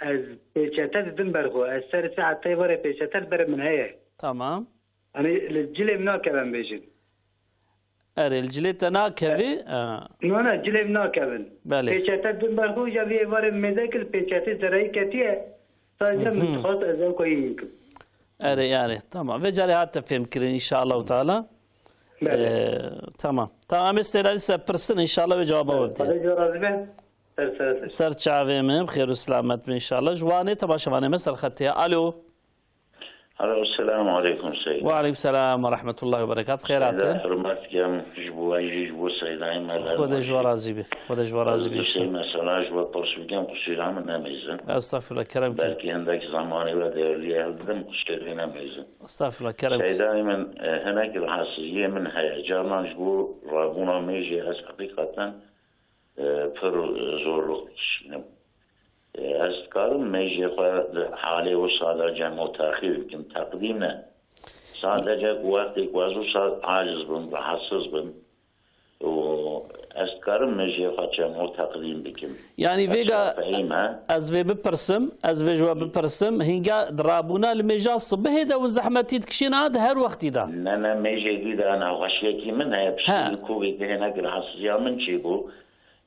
از بيشتات دنبرغو از سر ساعة تيباري بيشتات بر من هي. تمام. أنا الجلي مناكبن بيجن. أري الجلي تناكبي؟ نونا الجلي مناكبن. بله. بيشتات دنبرغو جابي بار مذاكر بيشتات زراعي كتير. فجأة متخاط أزاو كوينكم. أري تمام وجاري هات فهم كرين إن شاء الله تعالى تمام استعداد لسه إن شاء الله وجوابه ودي سر شعبي من بخير وسلامت إن شاء الله جواني طبعا شواني مسألة خدتها ألو السلام عليكم سيد. وعليكم السلام ورحمة الله وبركاته بخيرات حرمتك يا جبوا يجبوا سيداي ما خذ جوا رازبي خذ جوا رازبي شيء مثلا جوا برسوجان قصير عم نميزن استغفر الله كرمك بلكي عندك زماني ولا اللي هلدم قصير نميزن استغفر الله كرمك سيداي من هناك الحساسية من هيجانا جبوا رابونا ميجي هس حقيقة فر زور أذكارم ميجي حالي وصادر جمع تأخير يمكن تقديمنا صادر وقتك وازو صاد عاجز بن بحسس بن وأذكارم ميجي جمع تقديم بكم يعني فيجا از في ببرسم از في جوا ببرسم هنجا درابونا الميجا الصبح هذا والزحمة تكشين عاد هر وقت دا نانا ميجي دي انا غشيكي منها بشي كوي هنا الحساسية من شيبو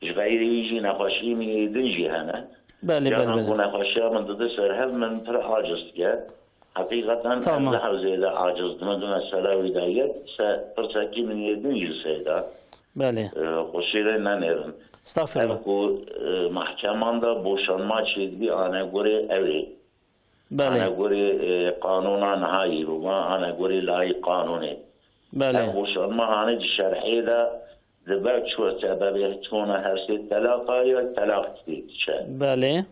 جبايري يجي نخشي من يدنجي هنا بله كنا خشيا من ضد سرهب من تر عاجز كه حقيقة أنا حوزي عاجز من دون السلاوي دايت سأرسكي من يدنجي سيدا بله خشيرنا نيرن استغفر الله أبو محكمة دا بوشانما چيد بي أنا قوري أولي أنا قوري قانونا نهاي روما أنا قوري لاي قانوني بله بوشانما أنا شرحي دا دبعت شو سبب تكون هسه الطلاق يا الطلاق تيجي بله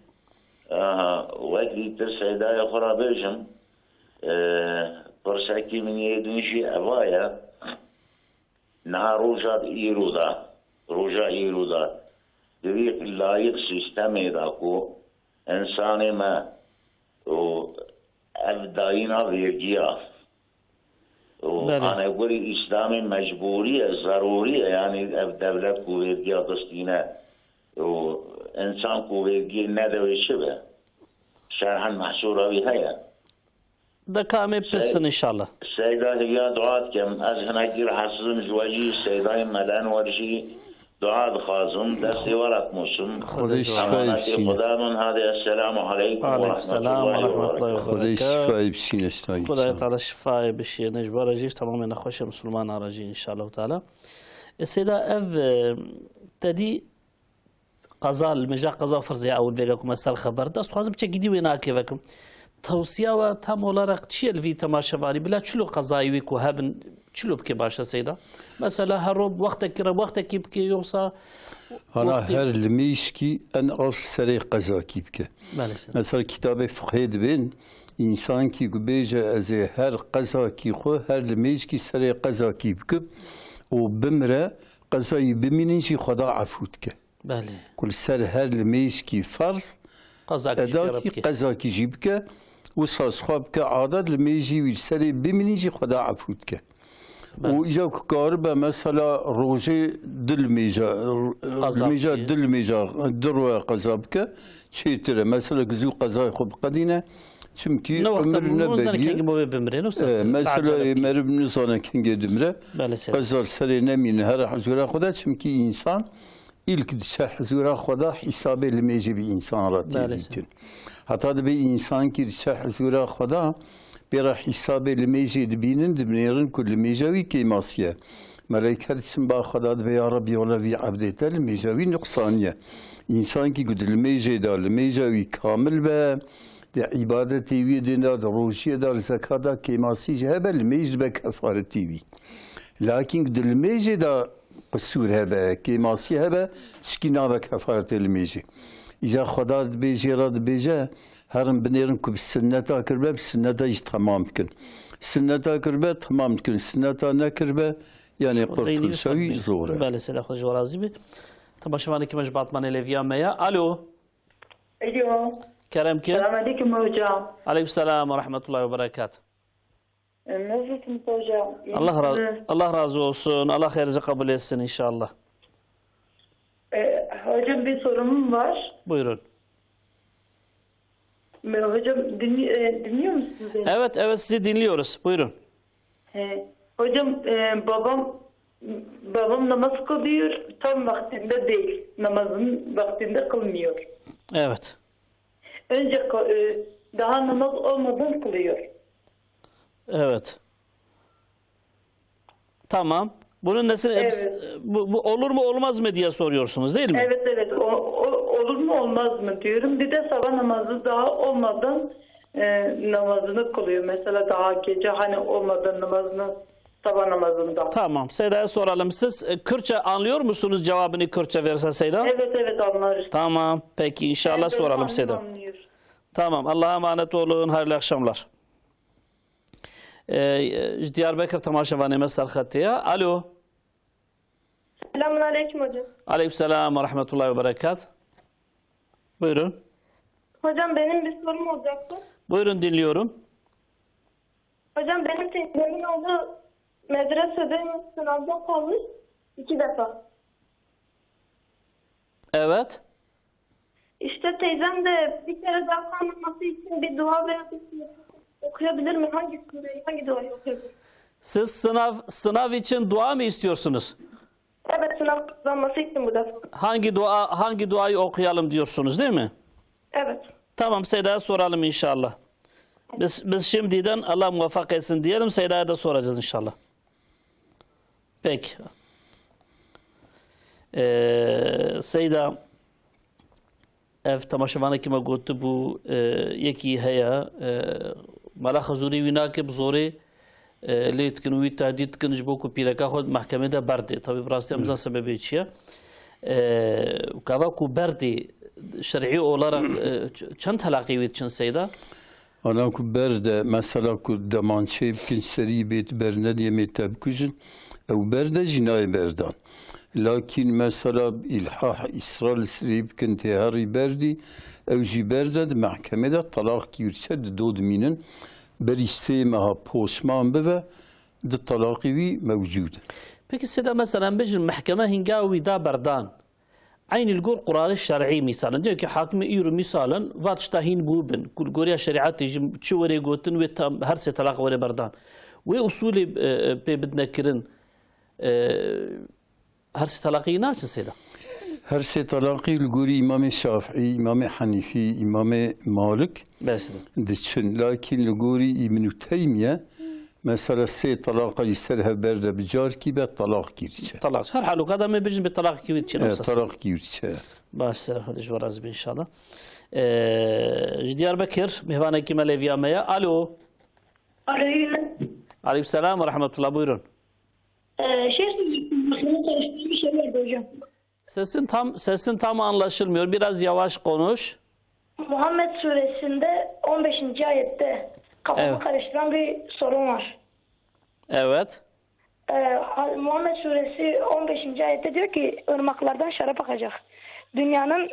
وقتي ترسيدا أخرى بيجم برسكي من يدنشي أبايا نا روجا إيرودا دريق لايق سيستمي داكو إنساني ما أبداينا فيرجيا أنا أقول إسلامي مجبورية ضرورية يعني الدولة كويتية قصدينا وإنسان كويتي ندوي شبه شرحا محصورة بهاي ده كامل بسن إن شاء الله السيدة هي دعاء كم أزهنا كير حسن جواجي السيدة ملان ورشي دعاء خازم دستي ورق مسلم خدا من هذا السلام عليكم ورحمة الله وبركاته خدا شفاء بسين استاي خدا تعالى شفاء بشي نجبر رجيش تماما نخوش مسلمان رجي إن شاء الله تعالى السيدة تدي قضاء المجا قضاء فرضية أول فيكم مسألة خبر دست خازم تجدي ويناك فيكم توصيه و tam olarak çi elvi temaşevari bila çilo qazayı ku habın çilo bke başa seyda mesela harob vakti ki yoksa ana her lmişki en az seri qaza kibke mesela kitabı fıkhed bin insan ki gubece az her qaza ki xo her lmişki seri qaza kibke o bimre qazayı bimininci xuda afutke bale kul ser her lmişki farz qaza ki jibke وصاص خاب كعادات الميجي ويسري بمنيجي خدا عفوت كه وإجا كاربة مثلا روجي دل ميجا دل ميجا دروا قزابك شيء ترى مثلا جزو قزاي خب قدينه چمكي عمرنا بيجي مثلا مرب نزانا كنج دمره قزار سري نمين هر حزورا خدا چمكي إنسان ilk حزورا خدا حساب الميجي بإنسان راتي حتى دبي إنسان كي حزورا خدا برا حساب الميجي دبينن دبنيرن كل ميجاوي كيماسية ملائكة تسمى خدا دبي يا ربي ولا في عبدته الميجاوي نقصانية إنسان كي قد الميجي دا الميجاوي كامل با دي عبادتي وي دينا روشية دا زكاة دا كيماسي جهبا الميجي بكفارة تيوي لكن قد الميجي دا قصور هبا كيماسي هبا تشكينا بكفارة الميجي إذا خدا بيجي راد بيجا هرم بنيرن كب السنة كربة بالسنة يج تمام كن السنة كربة تمام كن السنة نكربة يعني قرطل شوي زورة. بله سلام خد جوازي بي. طبعا شماني كمش بعطمان ليفيا مايا. ألو. أيوه. كرم كن. السلام عليكم موجا. عليكم السلام ورحمة الله وبركاته. نزلتم موجا. الله razı olsun. Allah hayırlısı kabul etsin inşallah. Hocam bir sorumum var. Buyurun. Hocam dinliyor musunuz beni? Evet sizi dinliyoruz. Buyurun. Hocam babam namaz kılıyor. Tam vaktinde değil. Namazın vaktinde kılmıyor. Evet. Önce daha namaz olmadan kılıyor. Evet. Tamam. Bunun nesini bu olur mu olmaz mı diye soruyorsunuz değil mi? Evet. Olur mu olmaz mı diyorum. Bir de sabah namazı daha olmadan namazını kılıyor. Mesela daha gece hani olmadan namazını sabah namazında. Tamam. Seyda'ya soralım. Siz Kürtçe anlıyor musunuz cevabını Kürtçe verse Seyda? Evet anlarız. Tamam. Peki inşallah soralım Seyda. Anlıyor. Tamam. Allah'a emanet olun. Hayırlı akşamlar. Diyarbakır tamaşavanı mesel xattiya. Alo. Selamun aleyküm hocam. Aleykümselam ve rahmetullahi ve berekat. Buyurun. Hocam benim bir sorum olacaktı. Buyurun dinliyorum. Hocam benim teyzemin oğlu medresede sınavda kalmış 2 defa. Evet. İşte teyzem de bir kere daha kalmaması için bir dua veya bir okuyabilir mi? Hangi duayı okuyabilir? Siz sınav için dua mı istiyorsunuz? Evet, sınav kazanması için bu defa. Hangi duayı okuyalım diyorsunuz değil mi? Evet. Tamam, Seyda'ya soralım inşallah. Biz şimdiden Allah muvaffak etsin diyelim, Seyda'ya da soracağız inşallah. Peki. Seyda ev tamaşavanı kime gotu bu yeki heya mala khazuri winakib zori لیتکن وی تهدید کنش بو کو پیرکا خود محکمه ده برده طبیب راستی امزا سببی چیه کاوا کو برده شرعی olarak چند تلاقی وید چند سیدا انا کو برده مثلا کو دمانچه بکن سری بیت برند یمت تبکوجن او برده جنای بردان لكن مثلا إلحاح إسرائيل سريب كنت هاري بردي أو جي بردد محكمة طلاق كيرشد دود مينن بريسيمها بوشمان بفا د الطلاقي موجود. Peki size mesela bir mahkeme hingavi da berdan. Aynı الجور قرار الشرعي مثلا diyor ki hakimi İru misalan vatştahin bubin kul goriya şeriat jim çuvere gotin ve tam her se talaq vere berdan. Ve usulü bedne kirin her se talaqi naçın seyda. Her se talaqi الجوري إمام الشافعي إمام حنيفي إمام مالك. بس. دشن لكن الجوري ابن تيمية مثلا سي طلاق يسرها برد بجار كي بعد طلاق كيرتشه طلاق هر حالو هذا ما بيجي بالطلاق كيرتشه طلاق كيرتشه باش سر خدش ورازبي ان شاء الله جديار بكر مهوانا كيما ليفيا مايا الو عليكم السلام ورحمه الله buyurun. Sesin tam anlaşılmıyor. Biraz yavaş konuş. Muhammed suresinde 15. ayette kafamı karıştıran bir sorun var. Evet. Muhammed suresi 15. ayette diyor ki ırmaklardan şarap akacak. Dünyanın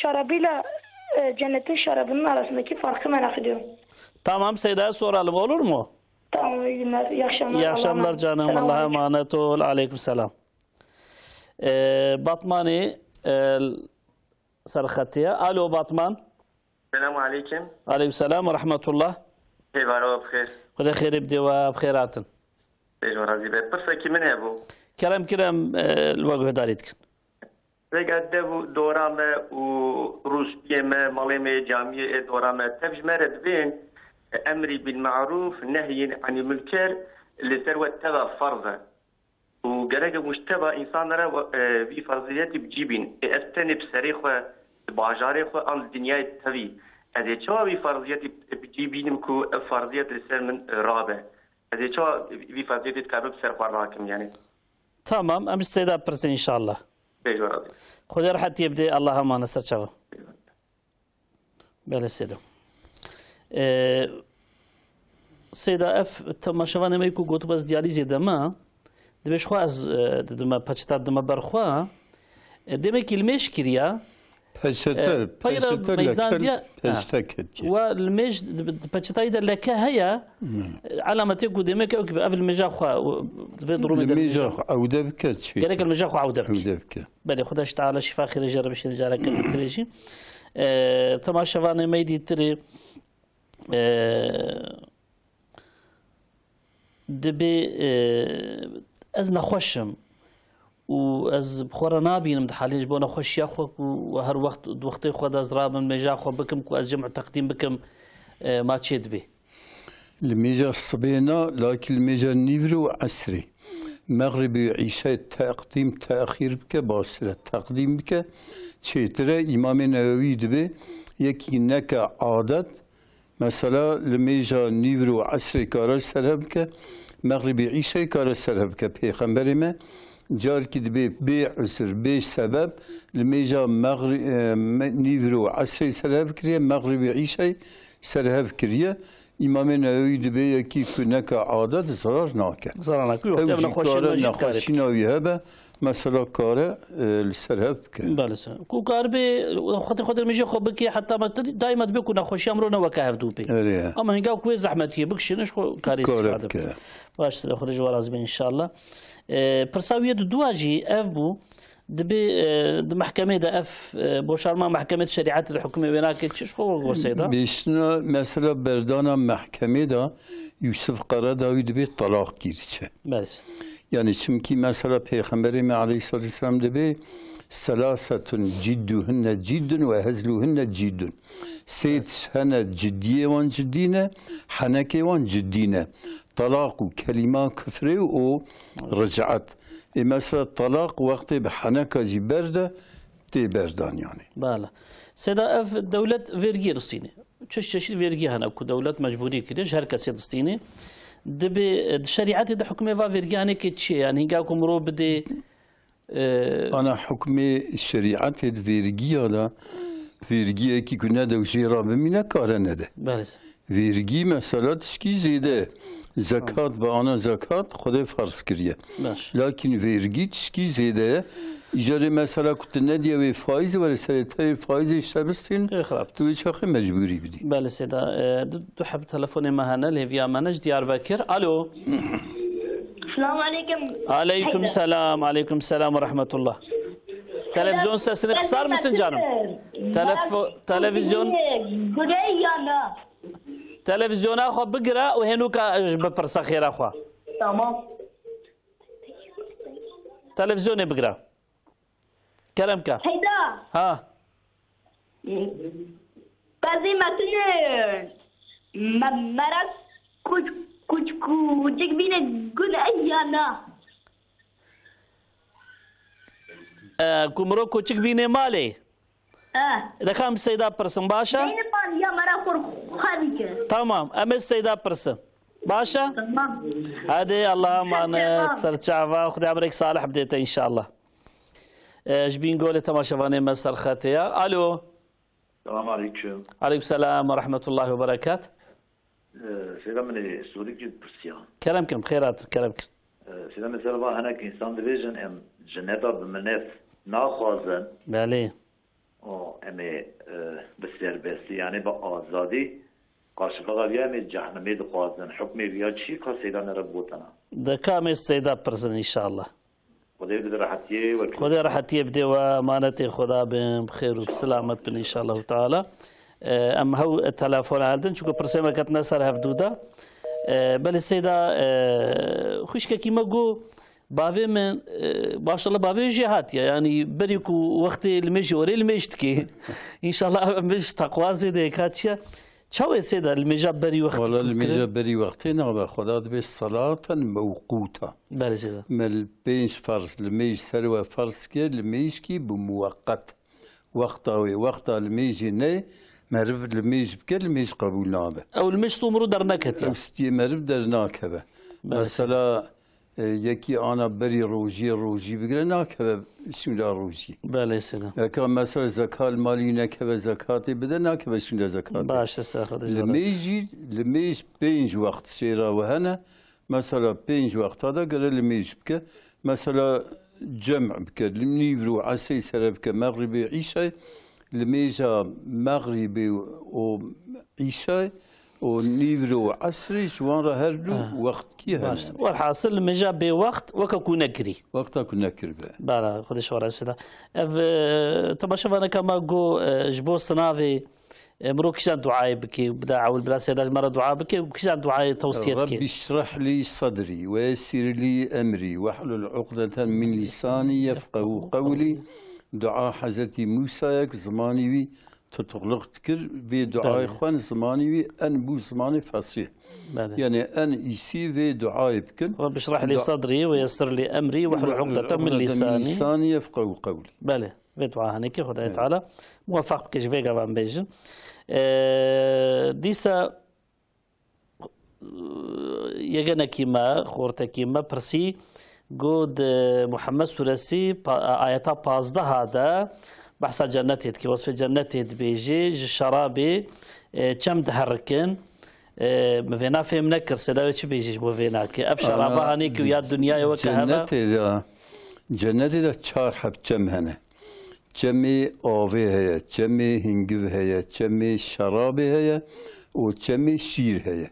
şarabıyla cennetin şarabının arasındaki farkı merak ediyorum. Tamam, Seyda'ya soralım, olur mu? Tamam, iyi günler, iyi akşamlar. İyi akşamlar canım. Allah'a emanet ol. Aleyküm selam. Batmani Sarıkhatı'ya. Alo Batman. Selamun aleyküm. Aleyküm selam ve rahmetullah. Eyvallah bxeyr. Kuda kheyr ibdi ve bkheyratın. Eyvallah razı be. Pırsa kimin he bu? Kerem الوجه داريتكن. Vegade bu dorame u Rusiye me maleme camiye dorame tevjmeret bin emri bil ma'ruf nehyin ani mülker li servet teva farza. و gerek müşteba insanlara bir farziyeti bicibin estenip serih ve bajarih ve an dünyayı tavi. Ede çoğu bir farziyeti bicibinim ku farziyeti sermin rabe. Ede çoğu bir farziyeti kabip serfarlakim yani. Tamam, امس سيدا برسن ان شاء الله. خذ راحت يبدي اللهم نسترجعه. بلا سيدا. سيدا اف تماشوانه ميكو قلت بس دياليزي دما دبش خو از دما بچتا دما برخوا demek ilmeş kiriya peşeter ميزان ديال والمج باتشتاي دا لك هيا علامه تيكو ديمك قبل المجا خو في ضروب المجا عوده بك شي قال لك المجا خو عوده بك بلي خداش تعالى شفا خير جرب شي جارك تريجي تماشوانه ميدي تري دبي از نخوشم و از بخورا نابینم حالیش بونا خوشیا خو و هر وقت خود از رابن مجا خو بکم کو از جمع تقدیم بکم ما تشد به الميجا الصبينا لكن الميجا نيفرو عسري مغربي عيشة تقديم تأخير بك باصرة تقديم بك تشيترا إمام نووي دبي يكي نكا عادت مثلا الميجا نيفرو عسري كارا سربك مغربي عيشة كارا سربك بيخمبري ما جار كي دبي بعسر بسبب الميجا نيفرو عسري سرهب كريه مغربي عيشي سرهب كريه إمام نووي دبي كي كنك عادات زرار ناكه زرار ناكه يحتمل نخوشي ناوي هبه مثلا كاره السرهب كه بله كو كار بي خاطر الميجا خو بكي حتى ما دائما بيكو نخوشي امرنا وكهف دوبي اما هنگا كوي زحمتي بكشي نش كاري استفاده باش خرج وراز ان شاء الله برساوية دواجي اف بو دبي محكمة دا اف بوشارما محكمة شريعة الحكومة ويناك تشش خو سيدا بيشنا مثلا بردانا محكمة دا يوسف قراداوي دبي طلاق كيرتشه بس يعني شمكي مثلا پیغمبر عليه الصلاة والسلام دبي ثلاثة جدهن جد وهزلهن جد سيد هنا جدية وان جدينة حنكي وان جدينة طلاق كلمة كفري ورجعت مثلا الطلاق وقت بحنكة زي بردة تي بردان يعني بالا سيدا اف دولة فيرجي رصيني تشتشي فيرجي هنا كو دولة مجبوري كده هر كسي رصيني دبي الشريعة دا حكمة فا فيرجي هنا كتشي يعني هنقاكم رو بدي أنا حكمي الشريعة فيرجي هذا فيرجي كي كنا دوجيرا بمينا كارنا ده بالس فيرجي مثلا تشكي زيده زكاة بأنا زكاة خده فرض كريه لكن فيرجي تشكي زيده إجارة مثلا كنت نديه بفائز ولا سرتها فائز اشتبستين تو بيشاخي مجبوري بدي بله سيدا دو حب تلفوني مهنا ليفيا منج ديار بكر الو السلام عليكم عليكم السلام عليكم السلام ورحمة الله تلفزيون سسني قصار مسن جانم تلفزيون تلفزيون اخو بقرا وهنوك ببرسا خير اخو تمام تلفزيون بقرا كلامك هيدا ها بعضی متن مرد کوچک بینه گل ایانا کومرو کوچک بینه مالی دکام سیدا پرسم باشا یا مرا خواهی که تمام اما سیدا پرسم باشا هذه اللهم انا تسرچعوا خدي عمرك صالح بديته ان شاء الله جبين قولي تماشافاني مسر خاتيا الو السلام عليكم. عليكم السلام ورحمة الله وبركاته. سيدا من سوريك برسيان. كلامكم خيرات كلامكم. سيدا مثلا هناك إنسان ديفيجن ام جنتا بمنف ناخوازن. بله. امی بسربستی یعنی با آزادی قاشقا بیامی جهنمی دخوازن حکمی بیا چی که سیدا نربوتنا. دكام سيدا برسن ان شاء الله. خدای بده راحتیه و خدای راحتیه بده و امانت خدا بخير وبسلامة بن ان شاء الله تعالى. ام هو التلفون هالدن شو برسمه كتنا سر هفدودا. بل سيدا خوش كيما جو باوی من ماشاءالله باوی جهات يعني بريكو وقت المجوري المجتكي ان شاء الله مش تقوازي ديكاتيا شو سيدا المجاب بري وقت والله المجاب بري وقتنا بخدا بس صلاة موقوتة بله سيدا مل بينش فرض الميج سروى فرض كي الميج كي بموقت وقتا الميج نه مرف الميج بكل الميج قبول نابه او الميج تومرو درناكت استي مرف درناكبه مثلا یکی آنا بری روزی بگیره نکه شونده روزی. بله سیدم. یکی مثلا زکات مالی نکه زکاتی بده نکه شونده زکات. باشه سخت. لمیج 5 وقت سیرا و هنه مثلا 5 وقت هذا قال لمیج بکه مثلا جمع بکه نیورو عصی سر بکه مغربی عیشه لمیجا مغربی و عیشه ونيفرو عصري شوان هر دو وقت كي هر والحاصل المجا بوقت وكو نكري وقتها كنا نكري بلا خدش ورا سدا طبعا شوف انا كما جو جبو صنافي مروك كيشان دعاء بكي بدا عول بلا سيدا مره دعاء بكي وكيشان دعاء توصيتك ربي اشرح لي صدري ويسر لي امري واحلل عقدة من لساني يفقهوا قولي دعاء حضرتي موسى زماني وي تطلق تكر في دعاء إخوان زماني وي أن بو زماني فصيح يعني أن يسي في دعاء بكن رب اشرح لي صدري ويسر لي أمري واحلل عقدة من لساني يفقهوا قولي بله في دعاء هنيك خدای تعالى موفق بكش فيغا وان بيجن ديسا يجنا كيما خورتا كيما برسي قود محمد سورسي آياتا 15 هذا بحث جنتي كي وصف جنتي بيجي شرابي كم تحركن مفينا في منكر سداوي شو بيجي مفينا كي اف شرابها هنيك ويا الدنيا وكهذا جنتي ده چار حب كم هنا كمي اوفي هي كمي هنجو هي كمي شرابي هي وكمي شير هي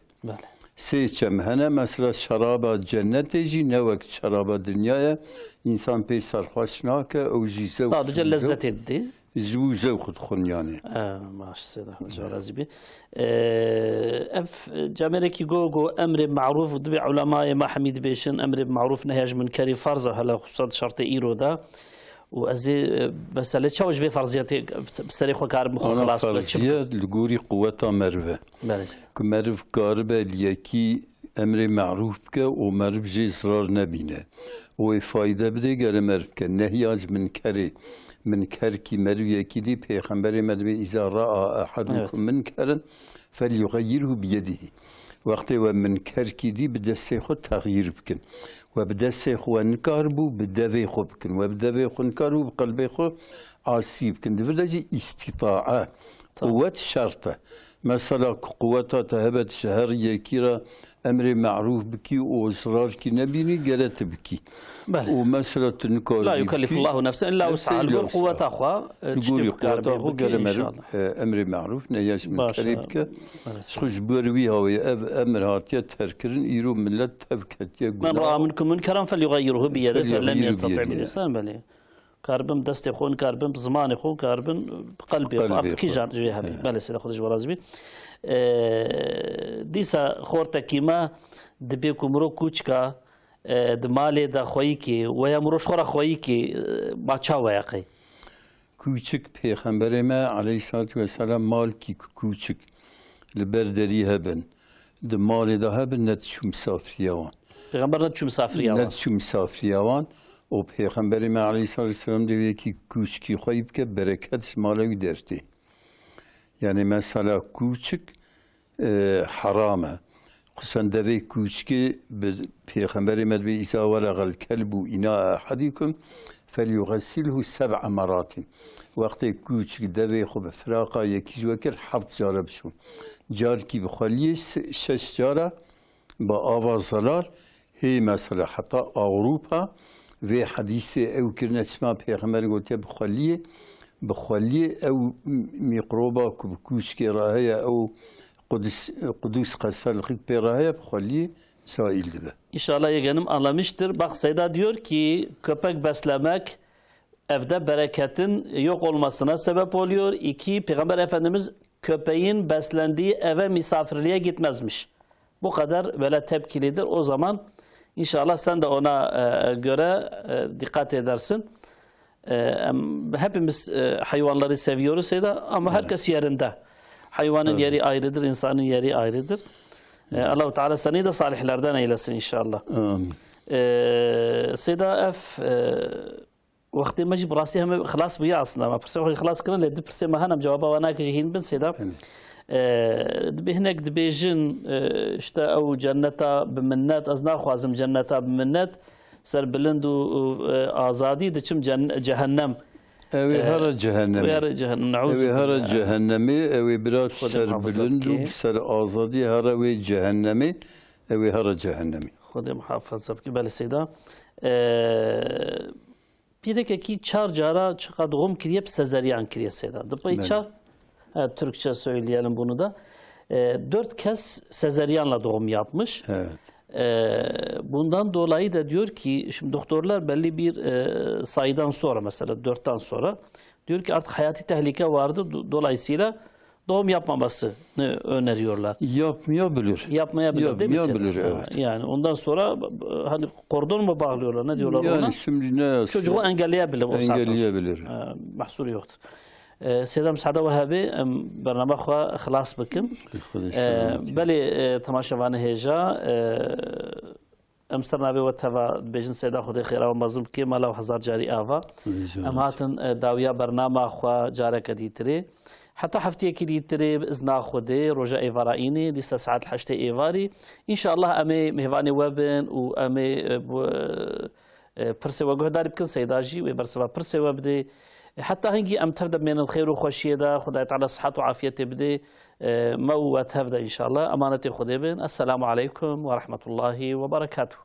سي كم هنا مثلا شراب جنت يجي نوك شراب دنيا انسان بي سرخوشناك او جيزو صادق لذة دي زوزو خد خنياني ماشي سيدي جو رازبي اف جامريكي جو امر معروف ودبي علماء ما حميد بيشن امر معروف نهاج منكر فرض هلا خصوصا شرط ايرو ده وازي بس لا تشوج في فرضياتي بسريخ وكارب مخ خلاص فرضيه الجوري قوتها مرفه كمرف كاربه اليكي امر معروف بك ومرف جي اصرار نبينه وفايده بده قال مرف كنهياج من كركي مرف يكي دي پیغمبر مدبي اذا راى احدكم منكرا فليغيره بيده وقتی و منکر کی دی به دست خود تغییر بکن و به دست خود انکار بو به دوی خود بکن و به دوی خود انکار بو به قلب خود آسیب کن دوی استطاعه قوت شرطه مثلا قوتا تهبت شهر یکی را امر معروف بکی و اصرار کی نبینی گلت بکی و مثلا تنکار لا يكلف الله نفسا الا وسعها القوة اخوة تقولي قوة اخوة قال امر معروف نياش من كريبك خوش بروي هاوي امر هاتيا تركرن يرو ملت تبكت من راى منكم منكرا فليغيره بيده فلم يستطع باللسان بل كاربن دست خون كاربن زمان خون كاربن بقلبي خاطر كي جهه بل سيده خدج ورازبي ديسا خورتا كيما دبيكو مرو كوچكا دمالي دا خويكي ويا مروش خورا خويكي باچا وياقي كوچك پیغمبر ما عليه الصلاه والسلام مال كي كوچك لبردري هبن دماري ذهب نتشو مسافريوان پیغمبر نتشو مسافريوان نتشو مسافريوان و پیغمبر ما علیه الصلاة والسلام دیگه کی کوچکی خویب که برکت مالوی درتی یعنی مثلا کوچک حرامه خصوصا دوی کوچکی پیغمبر ما بی ایسا ولغ الكلب إناء أحدكم فليغسله 7 مرات وقت کوچک دوی خوب فراقا یکیش وکر 7 جاره بشون جار کی بخالی 6 جاره با آواز زلال هی مثلا حتی أوروبا و حدیث او کرنه اسمه پیغمبر گوته بخالی او میقروبا کوچکی راهی او Kudüs Kassalık Pera'ya Khali sahildi be. İnşallah yeğenim anlamıştır. Bak Seyda diyor ki köpek beslemek evde bereketin yok olmasına sebep oluyor. 2. Peygamber Efendimiz köpeğin beslendiği eve misafirliğe gitmezmiş. Bu kadar böyle tepkilidir. O zaman inşallah sen de ona göre dikkat edersin. Hepimiz hayvanları seviyoruz Seyda ama herkes yerinde. Hayvanın yeri ayrıdır, insanın yeri ayrıdır. Allah-u Teala seni de salihlerden eylesin inşallah. Seyda vakti mecib rasi hem خلاص بيا aslında ama perse خلاص kırın ledi perse mahanam cevaba wana kihin bin Seyda. Dibihnek dibejin işte o cenneta biminnet azna khazım cenneta biminnet ser bilind azadi de çim cehennem اوی هر جهنمی اوی هر جهنمی اوی برای سر بلند و سر آزادی هر اوی جهنمی اوی هر جهنمی خدا محافظ بکی بله سیدا پیرک کی 4 cara çıka doğum kiriyep sezaryen kiriye Seyda. Dıpayı çar Türkçe söyleyelim bunu da 4 kez sezaryenle doğum yapmış. Evet. Bundan dolayı da diyor ki şimdi doktorlar belli bir sayıdan sonra mesela 4'ten sonra diyor ki artık hayati tehlike vardı. Dolayısıyla doğum yapmamasını öneriyorlar. Yapmayabilir. Yapmayabilir değil mi? Yapmayabilir evet. Yani ondan sonra hani kordon mu bağlıyorlar ne diyorlar yani ona? Şimdi ne çocuğu engelleyebilir. Engelleyebilir. Mahsur yoktur. سيدنا مسعد وهابي برنامج خلاص بكم بلي تماشاوانه هجا امسرنا به وتوا بيجن سيدا خدي خير او مزم كي مالا 1000 جاري اوا ام هاتن داويا برنامج خو جارك ديتري حتى حفتي كديتري باذن خدي رجاء ايفاريني دي ساعات حشتي ايفاري ان شاء الله امي مهواني وبن و امي برسي وغدار بكن سيداجي وبرسوا برسي وبدي حتى هنجي أم تبدأ من الخير وخشية ده خدای تعالى صحة وعافية بدي موت هذا إن شاء الله أمانتي خدي بين السلام عليكم ورحمة الله وبركاته.